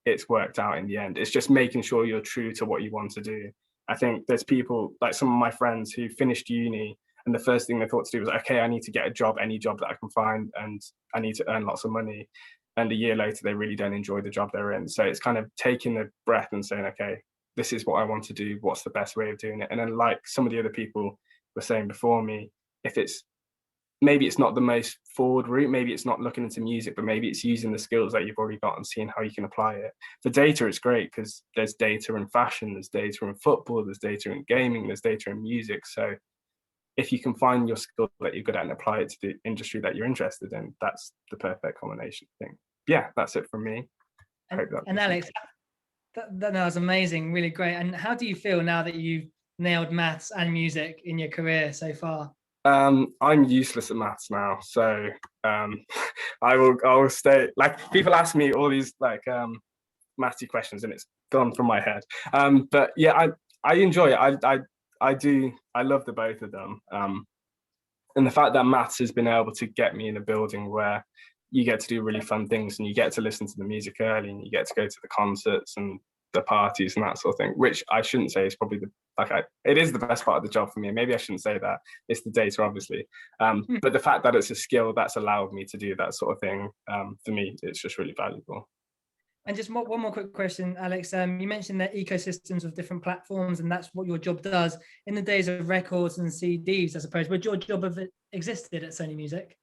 F: it's worked out in the end. It's just making sure you're true to what you want to do. I think there's people, like some of my friends who finished uni, and the first thing they thought to do was, okay, I need to get a job, any job that I can find, and I need to earn lots of money. And a year later, they really don't enjoy the job they're in. So it's kind of taking the breath and saying, okay, this is what I want to do. What's the best way of doing it? And then like some of the other people were saying before me, if it's, maybe it's not the most forward route, maybe it's not looking into music, but maybe it's using the skills that you've already got and seeing how you can apply it. For data, it's great because there's data in fashion, there's data in football, there's data in gaming, there's data in music. So if you can find your skill that you're good at and apply it to the industry that you're interested in, that's the perfect combination thing. Yeah, that's it from me.
A: And Alex, that was amazing, really great. And how do you feel now that you've nailed maths and music in your career so far?
F: I'm useless at maths now, so I will stay. Like, people ask me all these like mathsy questions, and it's gone from my head. But yeah, I enjoy it. I love the both of them. And the fact that maths has been able to get me in a building where you get to do really fun things and you get to listen to the music early and you get to go to the concerts and the parties and that sort of thing, which I shouldn't say is probably it is the best part of the job for me. Maybe I shouldn't say that. It's the data, obviously. But the fact that it's a skill that's allowed me to do that sort of thing, for me, it's just really valuable.
A: And just one more quick question, Alex. You mentioned the ecosystems of different platforms, and that's what your job does. In the days of records and CDs, I suppose, would your job have existed at Sony Music?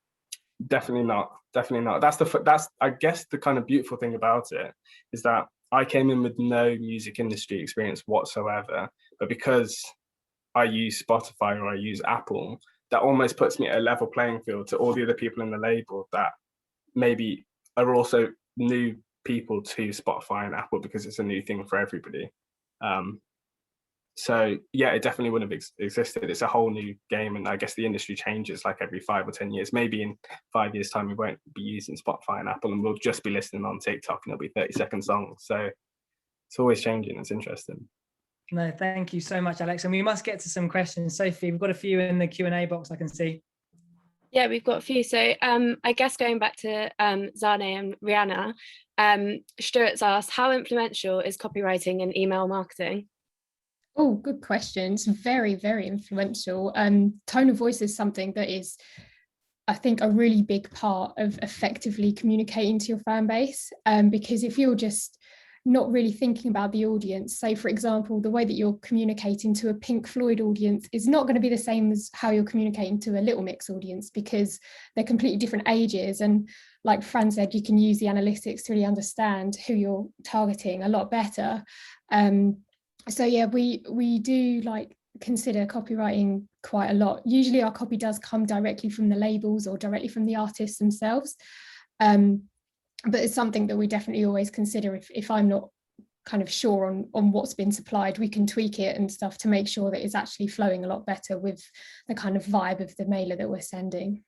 F: Definitely not. That's I guess the kind of beautiful thing about it is that I came in with no music industry experience whatsoever, but because I use Spotify or I use Apple, that almost puts me at a level playing field to all the other people in the label that maybe are also new people to Spotify and Apple because it's a new thing for everybody. So yeah, it definitely wouldn't have existed. It's a whole new game, and I guess the industry changes like every 5 or 10 years. Maybe in 5 years' time, we won't be using Spotify and Apple, and we'll just be listening on TikTok, and it'll be 30-second songs. So it's always changing. It's interesting.
A: No, thank you so much, Alex. And we must get to some questions. Sophie, we've got a few in the Q&A box I can see.
B: Yeah, we've got a few. So I guess going back to Zane and Rihanna, Stuart's asked, how influential is copywriting in email marketing?
C: Oh, good questions. Very, very influential. Tone of voice is something that is, I think, a really big part of effectively communicating to your fan base. Because if you're just not really thinking about the audience, say, for example, the way that you're communicating to a Pink Floyd audience is not going to be the same as how you're communicating to a Little Mix audience, because they're completely different ages. And like Fran said, you can use the analytics to really understand who you're targeting a lot better. So yeah, we do like consider copywriting quite a lot. Usually our copy does come directly from the labels or directly from the artists themselves. But it's something that we definitely always consider. If I'm not kind of sure on what's been supplied, we can tweak it and stuff to make sure that it's actually flowing a lot better with the kind of vibe of the mailer that we're sending.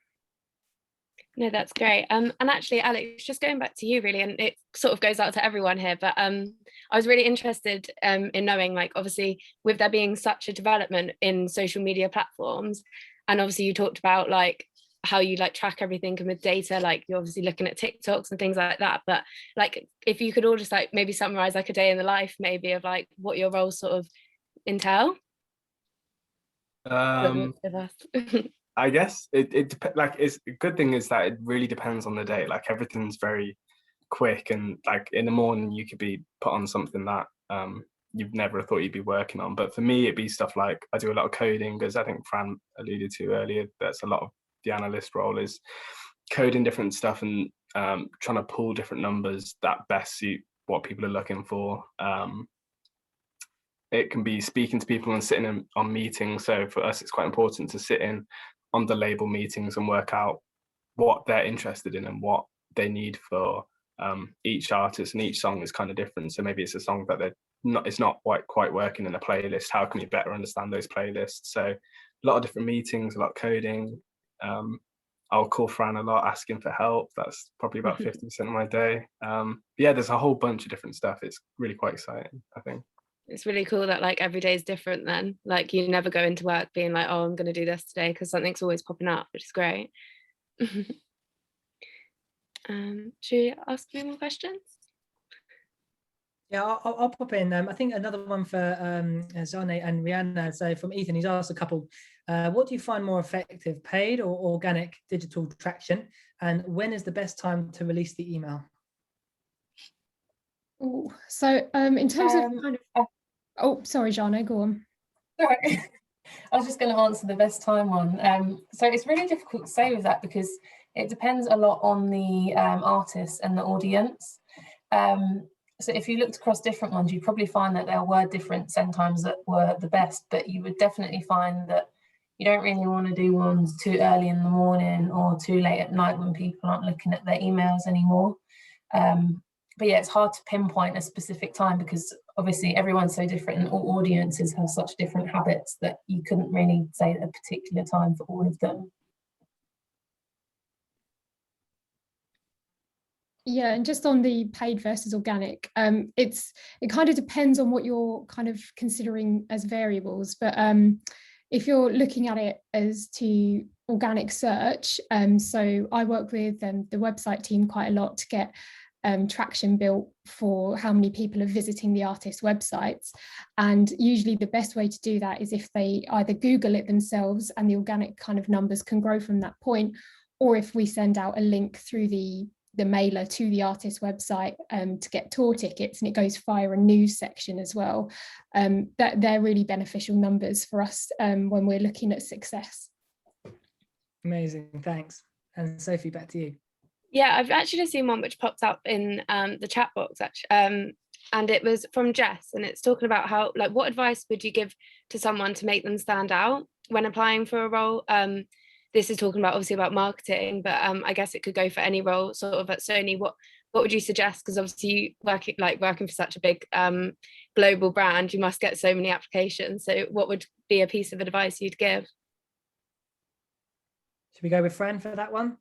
B: No, that's great. And actually, Alex, just going back to you really, and it sort of goes out to everyone here, but I was really interested in knowing, like, obviously with there being such a development in social media platforms, and obviously you talked about like how you like track everything and with data, like you're obviously looking at TikToks and things like that, but like if you could all just like maybe summarize like a day in the life maybe of like what your roles sort of entail.
F: I guess it like it's a good thing is that it really depends on the day. Like everything's very quick, and like in the morning you could be put on something that you've never thought you'd be working on. But for me, it'd be stuff like I do a lot of coding, as I think Fran alluded to earlier. That's a lot of the analyst role, is coding different stuff and trying to pull different numbers that best suit what people are looking for. It can be speaking to people and sitting in on meetings. So for us, it's quite important to sit in on the label meetings and work out what they're interested in and what they need for each artist, and each song is kind of different. So maybe it's a song that it's not quite working in a playlist. How can we better understand those playlists? So a lot of different meetings, a lot of coding. I'll call Fran a lot asking for help. That's probably about 50% of my day. Yeah, there's a whole bunch of different stuff. It's really quite exciting, I think.
B: It's really cool that like every day is different then. Like you never go into work being like, oh, I'm going to do this today, because something's always popping up, which is great. Should we ask any more questions?
A: Yeah, I'll pop in. I think another one for Zane and Rihanna. So from Ethan, he's asked a couple. What do you find more effective, paid or organic digital traction? And when is the best time to release the email?
C: Ooh, so in terms of kind of, oh, sorry, Jana, go on.
D: Sorry. I was just going to answer the best time one. So it's really difficult to say with that, because it depends a lot on the artist and the audience. So if you looked across different ones, you'd probably find that there were different send times that were the best, but you would definitely find that you don't really want to do ones too early in the morning or too late at night when people aren't looking at their emails anymore. But yeah, it's hard to pinpoint a specific time, because obviously everyone's so different and all audiences have such different habits that you couldn't really say a particular time for all of them.
C: Yeah, and just on the paid versus organic, it kind of depends on what you're kind of considering as variables. But if you're looking at it as to organic search, so I work with the website team quite a lot to get traction built for how many people are visiting the artist's websites. And usually the best way to do that is if they either Google it themselves and the organic kind of numbers can grow from that point, or if we send out a link through the mailer to the artist's website to get tour tickets, and it goes via a news section as well. That they're really beneficial numbers for us when we're looking at success.
A: Amazing, thanks. And Sophie, back to you.
B: Yeah, I've actually just seen one which popped up in the chat box, actually, and it was from Jess, and it's talking about how, like, what advice would you give to someone to make them stand out when applying for a role? This is talking about obviously about marketing, but I guess it could go for any role sort of at Sony. What would you suggest? Because obviously you working for such a big global brand, you must get so many applications. So what would be a piece of advice you'd give?
A: Should we go with Fran for that one?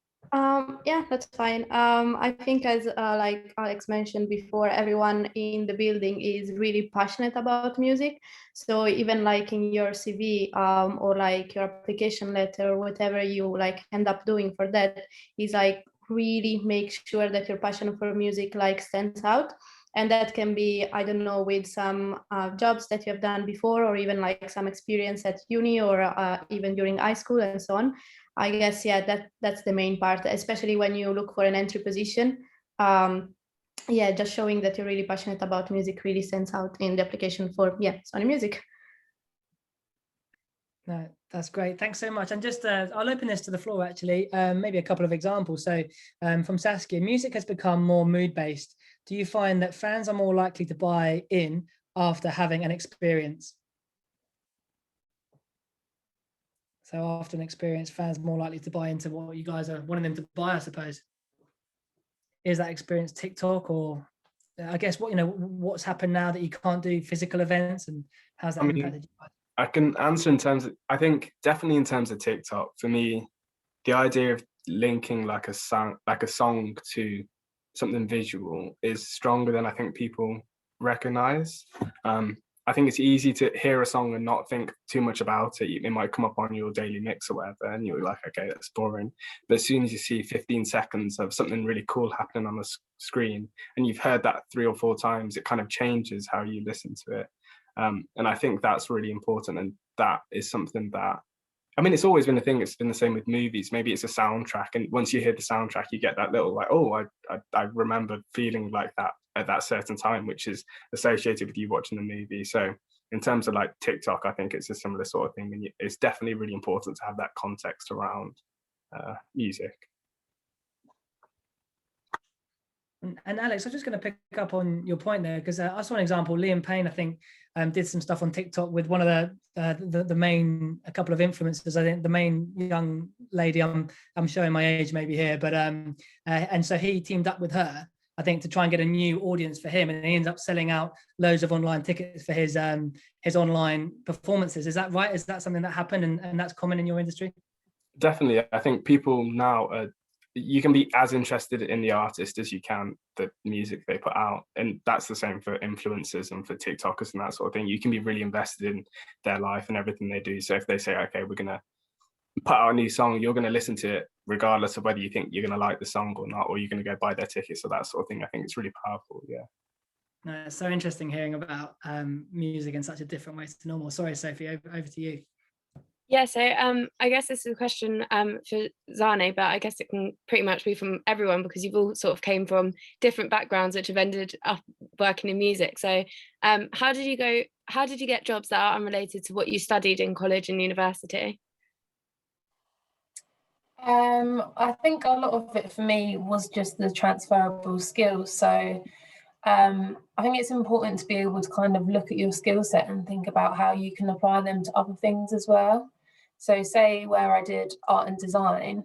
E: Yeah, that's fine. I think, as like Alex mentioned before, everyone in the building is really passionate about music. So even like in your CV or like your application letter, whatever you like end up doing for that is like really make sure that your passion for music like stands out. And that can be, I don't know, with some jobs that you have done before, or even like some experience at uni, or even during high school and so on. I guess, yeah, that's the main part, especially when you look for an entry position. Yeah, just showing that you're really passionate about music really stands out in the application for, yeah, Sony Music.
A: No, that's great. Thanks so much. And just, I'll open this to the floor actually, maybe a couple of examples. So from Saskia, music has become more mood-based. Do you find that fans are more likely to buy in after having an experience? So after an experience, fans are more likely to buy into what you guys are wanting them to buy, I suppose. Is that experience TikTok, or I guess what's happened now that you can't do physical events, and how's that impacted you?
F: I can answer in terms of, I think definitely in terms of TikTok. For me, the idea of linking like a song to something visual is stronger than I think people recognize. I think it's easy to hear a song and not think too much about it. It might come up on your daily mix or whatever, and you're like, okay, that's boring. But as soon as you see 15 seconds of something really cool happening on the screen, and you've heard that 3 or 4 times, it kind of changes how you listen to it. And I think that's really important. And that is something that, I mean, it's always been a thing. It's been the same with movies. Maybe it's a soundtrack, and once you hear the soundtrack, you get that little like, oh, I remember feeling like that at that certain time, which is associated with you watching the movie. So in terms of like TikTok, I think it's a similar sort of thing, and it's definitely really important to have that context around music.
A: And Alex, I'm just going to pick up on your point there, because I saw an example. Liam Payne, I think, did some stuff on TikTok with one of the main, a couple of influencers. I think the main young lady, I'm showing my age maybe here, but and so he teamed up with her, I think, to try and get a new audience for him, and he ends up selling out loads of online tickets for his online performances. Is that right? Is that something that happened, and that's common in your industry?
F: Definitely. I think people now you can be as interested in the artist as you can the music they put out, and that's the same for influencers and for TikTokers and that sort of thing. You can be really invested in their life and everything they do. So if they say, okay, we're gonna put out a new song, you're gonna listen to it regardless of whether you think you're gonna like the song or not, or you're gonna go buy their tickets or that sort of thing. I think it's really powerful. Yeah.
A: No, it's so interesting hearing about music in such a different way to normal. Sorry, Sophie, over to you.
B: Yeah, so I guess this is a question for Zane, but I guess it can pretty much be from everyone, because you've all sort of came from different backgrounds which have ended up working in music. So how did you get jobs that are unrelated to what you studied in college and university?
D: I think a lot of it for me was just the transferable skills. So I think it's important to be able to kind of look at your skill set and think about how you can apply them to other things as well. So say where I did art and design,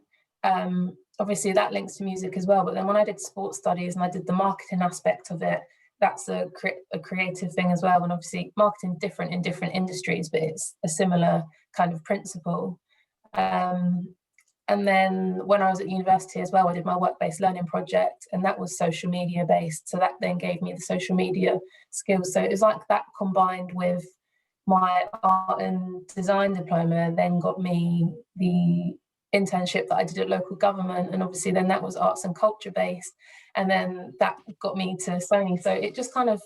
D: obviously that links to music as well. But then when I did sports studies and I did the marketing aspect of it, that's a creative thing as well. And obviously marketing different in different industries, but it's a similar kind of principle. And then when I was at university as well, I did my work-based learning project, and that was social media based. So that then gave me the social media skills. So it was like that combined with my art and design diploma then got me the internship that I did at local government. And obviously then that was arts and culture based. And then that got me to Sony. So it just kind of,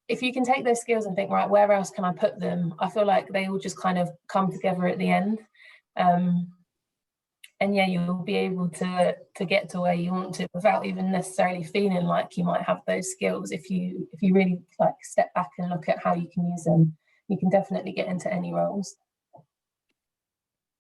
D: if you can take those skills and think, right, where else can I put them? I feel like they will just kind of come together at the end. And yeah, you'll be able to get to where you want to without even necessarily feeling like you might have those skills. If you really like step back and look at how you can use them, you can definitely get into any roles.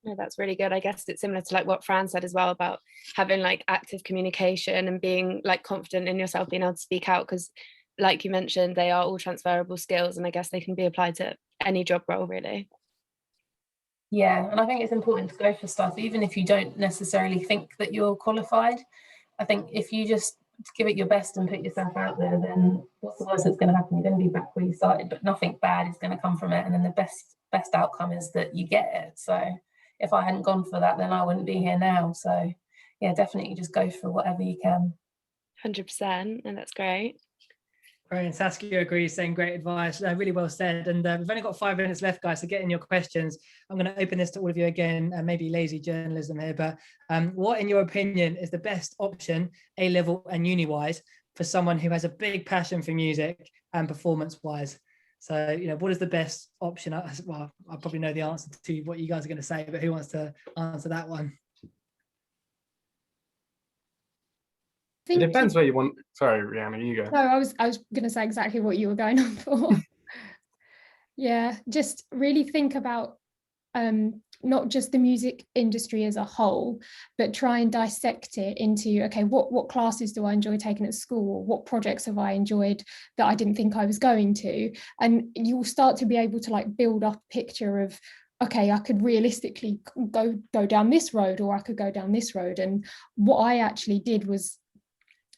B: No, that's really good. I guess it's similar to like what Fran said as well about having like active communication and being like confident in yourself, being able to speak out, because like you mentioned, they are all transferable skills, and I guess they can be applied to any job role really.
D: Yeah, and I think it's important to go for stuff, even if you don't necessarily think that you're qualified. I think if you just give it your best and put yourself out there, then what's the worst that's going to happen? You're going to be back where you started, but nothing bad is going to come from it. And then the best outcome is that you get it. So if I hadn't gone for that, then I wouldn't be here now. So yeah, definitely just go for whatever you can.
B: 100%, and that's great.
A: Great, and Saskia agrees, saying great advice, really well said. And we've only got 5 minutes left, guys, so get in your questions. I'm going to open this to all of you again, maybe lazy journalism here, but what, in your opinion, is the best option, A-level and uni-wise, for someone who has a big passion for music and performance-wise? So, what is the best option? Well, I probably know the answer to what you guys are going to say, but who wants to answer that one?
F: It depends where you want. Sorry, Rihanna, you go.
C: No, I was going to say exactly what you were going on for. Yeah, just really think about not just the music industry as a whole, but try and dissect it into, okay, what classes do I enjoy taking at school? What projects have I enjoyed that I didn't think I was going to? And you'll start to be able to like build up a picture of, okay, I could realistically go down this road, or I could go down this road. And what I actually did was,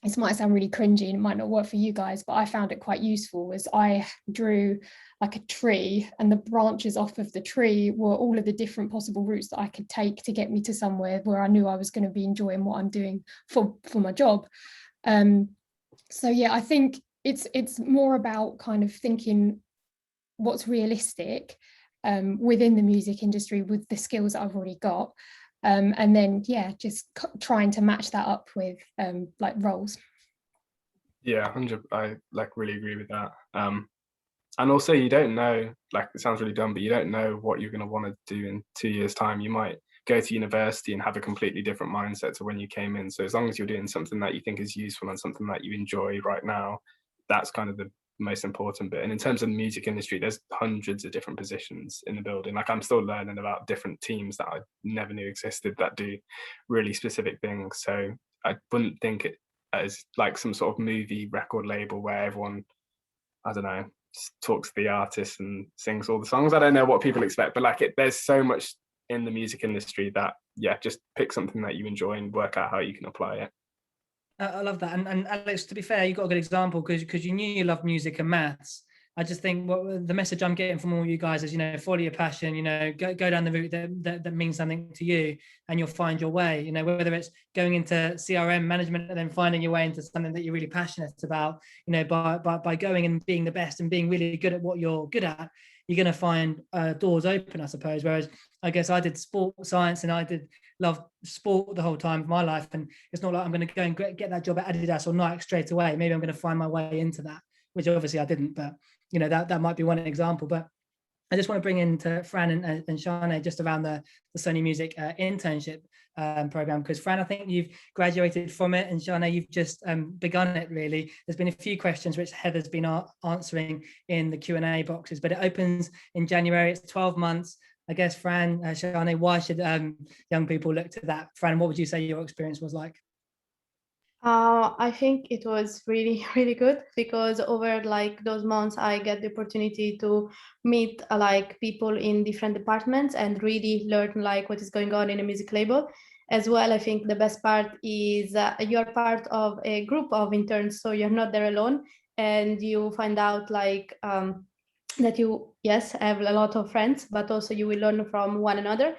C: this might sound really cringy and it might not work for you guys, but I found it quite useful, was I drew like a tree, and the branches off of the tree were all of the different possible routes that I could take to get me to somewhere where I knew I was going to be enjoying what I'm doing for my job. So yeah, I think it's more about kind of thinking what's realistic within the music industry with the skills that I've already got. And then, yeah, just trying to match that up with like roles.
F: Yeah, 100. I really agree with that. And also, you don't know, it sounds really dumb, but you don't know what you're going to want to do in 2 years' time. You might go to university and have a completely different mindset to when you came in. So as long as you're doing something that you think is useful and something that you enjoy right now, that's kind of the most important bit. And in terms of the music industry, there's hundreds of different positions in the building. I'm still learning about different teams that I never knew existed that do really specific things. So I wouldn't think it as some sort of movie record label where everyone, I don't know, talks to the artist and sings all the songs. I don't know what people expect, but there's so much in the music industry that, yeah, just pick something that you enjoy and work out how you can apply it.
A: I love that. And Alex, to be fair, you got a good example because you knew you loved music and maths. I just think the message I'm getting from all you guys is, follow your passion, go down the route that means something to you, and you'll find your way, whether it's going into CRM management and then finding your way into something that you're really passionate about, by going and being the best and being really good at what you're good at, you're going to find doors open, I suppose. Whereas I guess I did sport science and I did love sport the whole time of my life. And it's not like I'm going to go and get that job at Adidas or Nike straight away. Maybe I'm going to find my way into that, which obviously I didn't, but that might be one example. But I just want to bring in to Fran and Shanae just around the Sony Music internship program, because Fran, I think you've graduated from it, and Shanae, you've just begun it really. There's been a few questions which Heather's been answering in the Q&A boxes, but it opens in January. It's 12 months. I guess, Fran, Shanae, why should young people look to that? Fran, what would you say your experience was like?
E: I think it was really, really good, because over those months, I get the opportunity to meet people in different departments and really learn what is going on in a music label. As well, I think the best part is you're part of a group of interns, so you're not there alone, and you find out that you, yes, have a lot of friends, but also you will learn from one another,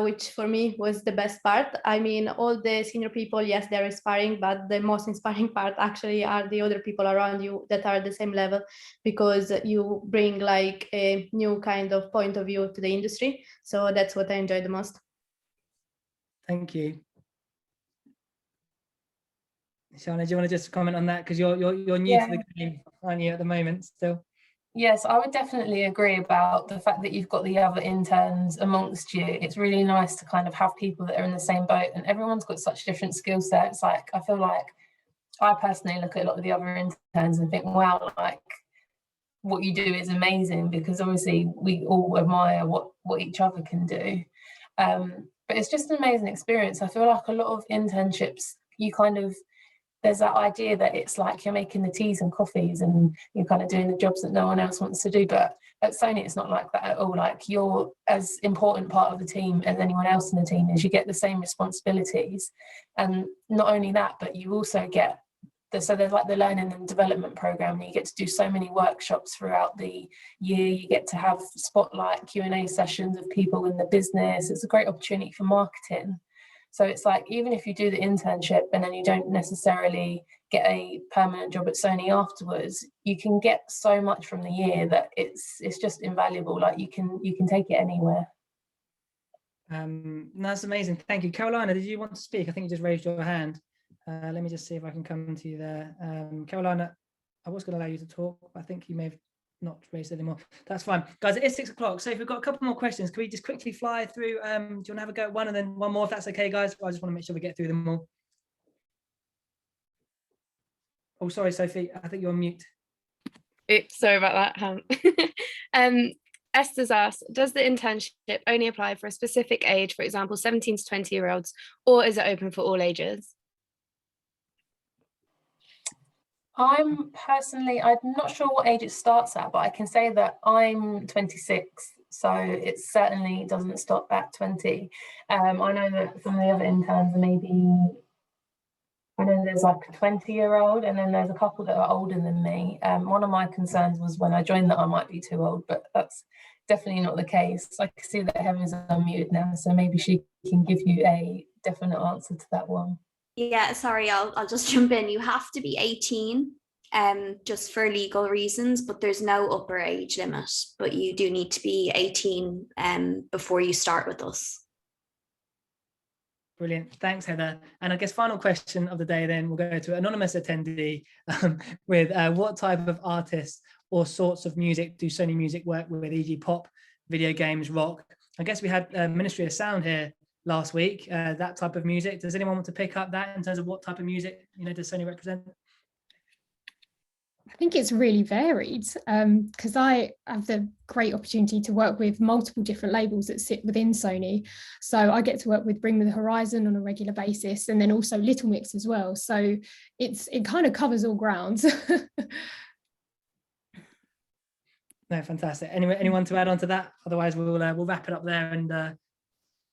E: which for me was the best part. I mean, all the senior people, yes, they're inspiring, but the most inspiring part actually are the other people around you that are at the same level, because you bring a new kind of point of view to the industry. So that's what I enjoyed the most.
A: Thank you. Shana, do you want to just comment on that? Because you're new to the game, aren't you, at the moment still?
D: Yes, I would definitely agree about the fact that you've got the other interns amongst you. It's really nice to kind of have people that are in the same boat, and everyone's got such different skill sets. I feel like I personally look at a lot of the other interns and think, wow, what you do is amazing, because obviously we all admire what each other can do. But it's just an amazing experience. I feel like a lot of internships, there's that idea that it's you're making the teas and coffees and you're kind of doing the jobs that no one else wants to do. But at Sony, it's not like that at all. You're as important part of the team as anyone else in the team is. You get the same responsibilities. And not only that, but you also get so there's like the learning and development program, and you get to do so many workshops throughout the year. You get to have spotlight Q&A sessions of people in the business. It's a great opportunity for marketing. So it's like, even if you do the internship and then you don't necessarily get a permanent job at Sony afterwards, you can get so much from the year that it's just invaluable. Like you can take it anywhere.
A: That's amazing. Thank you. Carolina, did you want to speak? I think you just raised your hand. Let me just see if I can come to you there. Carolina, I was going to allow you to talk, but I think you may have not raised it anymore. That's fine. Guys, it is 6 o'clock. So if we've got a couple more questions, can we just quickly fly through? Do you want to have a go at one and then one more, if that's okay, guys? I just want to make sure we get through them all. Oh, sorry, Sophie. I think you're on mute.
B: Oops, sorry about that. Esther's asked, does the internship only apply for a specific age, for example, 17 to 20-year-olds, or is it open for all ages?
D: I'm not sure what age it starts at, but I can say that I'm 26, so it certainly doesn't stop at 20. I know that some of the other interns are maybe, I know there's like a 20-year-old, and then there's a couple that are older than me. One of my concerns was when I joined that I might be too old, but that's definitely not the case. I can see that Heather's unmuted now, so maybe she can give you a definite answer to that one.
H: Yeah, sorry, I'll just jump in. You have to be 18 just for legal reasons, but there's no upper age limit, but you do need to be 18 before you start with us.
A: Brilliant. Thanks, Heather. And I guess final question of the day, then we'll go to anonymous attendee with what type of artists or sorts of music do Sony Music work with, e.g. pop, video games, rock? I guess we had Ministry of Sound here last week, that type of music. Does anyone want to pick up that in terms of what type of music, does Sony represent?
C: I think it's really varied, because I have the great opportunity to work with multiple different labels that sit within Sony. So I get to work with Bring Me the Horizon on a regular basis, and then also Little Mix as well. So it kind of covers all grounds.
A: No, fantastic. Anyone to add on to that? Otherwise, we'll wrap it up there. And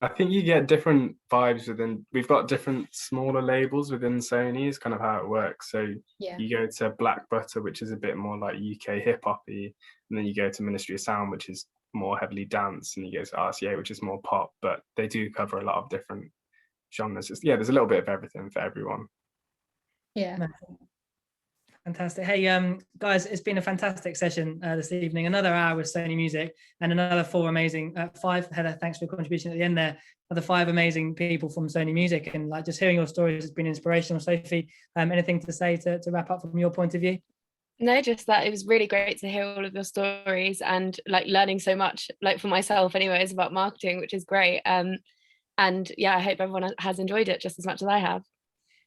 F: I think you get different vibes within. We've got different smaller labels within Sony. Is kind of how it works. So
C: yeah,
F: you go to Black Butter, which is a bit more like UK hip hoppy, and then you go to Ministry of Sound, which is more heavily dance, and you go to RCA, which is more pop. But they do cover a lot of different genres. There's a little bit of everything for everyone.
C: Yeah.
A: Fantastic. Hey, guys, it's been a fantastic session this evening. Another hour with Sony Music and another five. Heather, thanks for your contribution at the end there. Another 5 amazing people from Sony Music, and like just hearing your stories has been inspirational. Sophie, anything to say to wrap up from your point of view?
B: No, just that it was really great to hear all of your stories and like learning so much, like for myself anyways, about marketing, which is great. And yeah, I hope everyone has enjoyed it just as much as I have.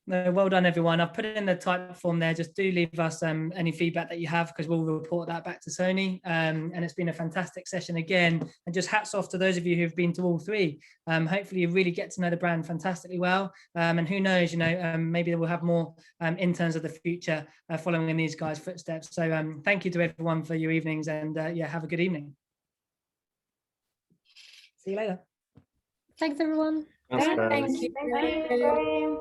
A: No, well done, everyone. I've put it in the type form there. Just do leave us any feedback that you have, because we'll report that back to Sony. And it's been a fantastic session again. And just hats off to those of you who've been to all 3. Hopefully you really get to know the brand fantastically well. And who knows, maybe we'll have more interns of the future following in these guys' footsteps. So thank you to everyone for your evenings, and yeah, have a good evening. See you later.
C: Thanks, everyone.
F: Thanks, guys.
D: Thank you.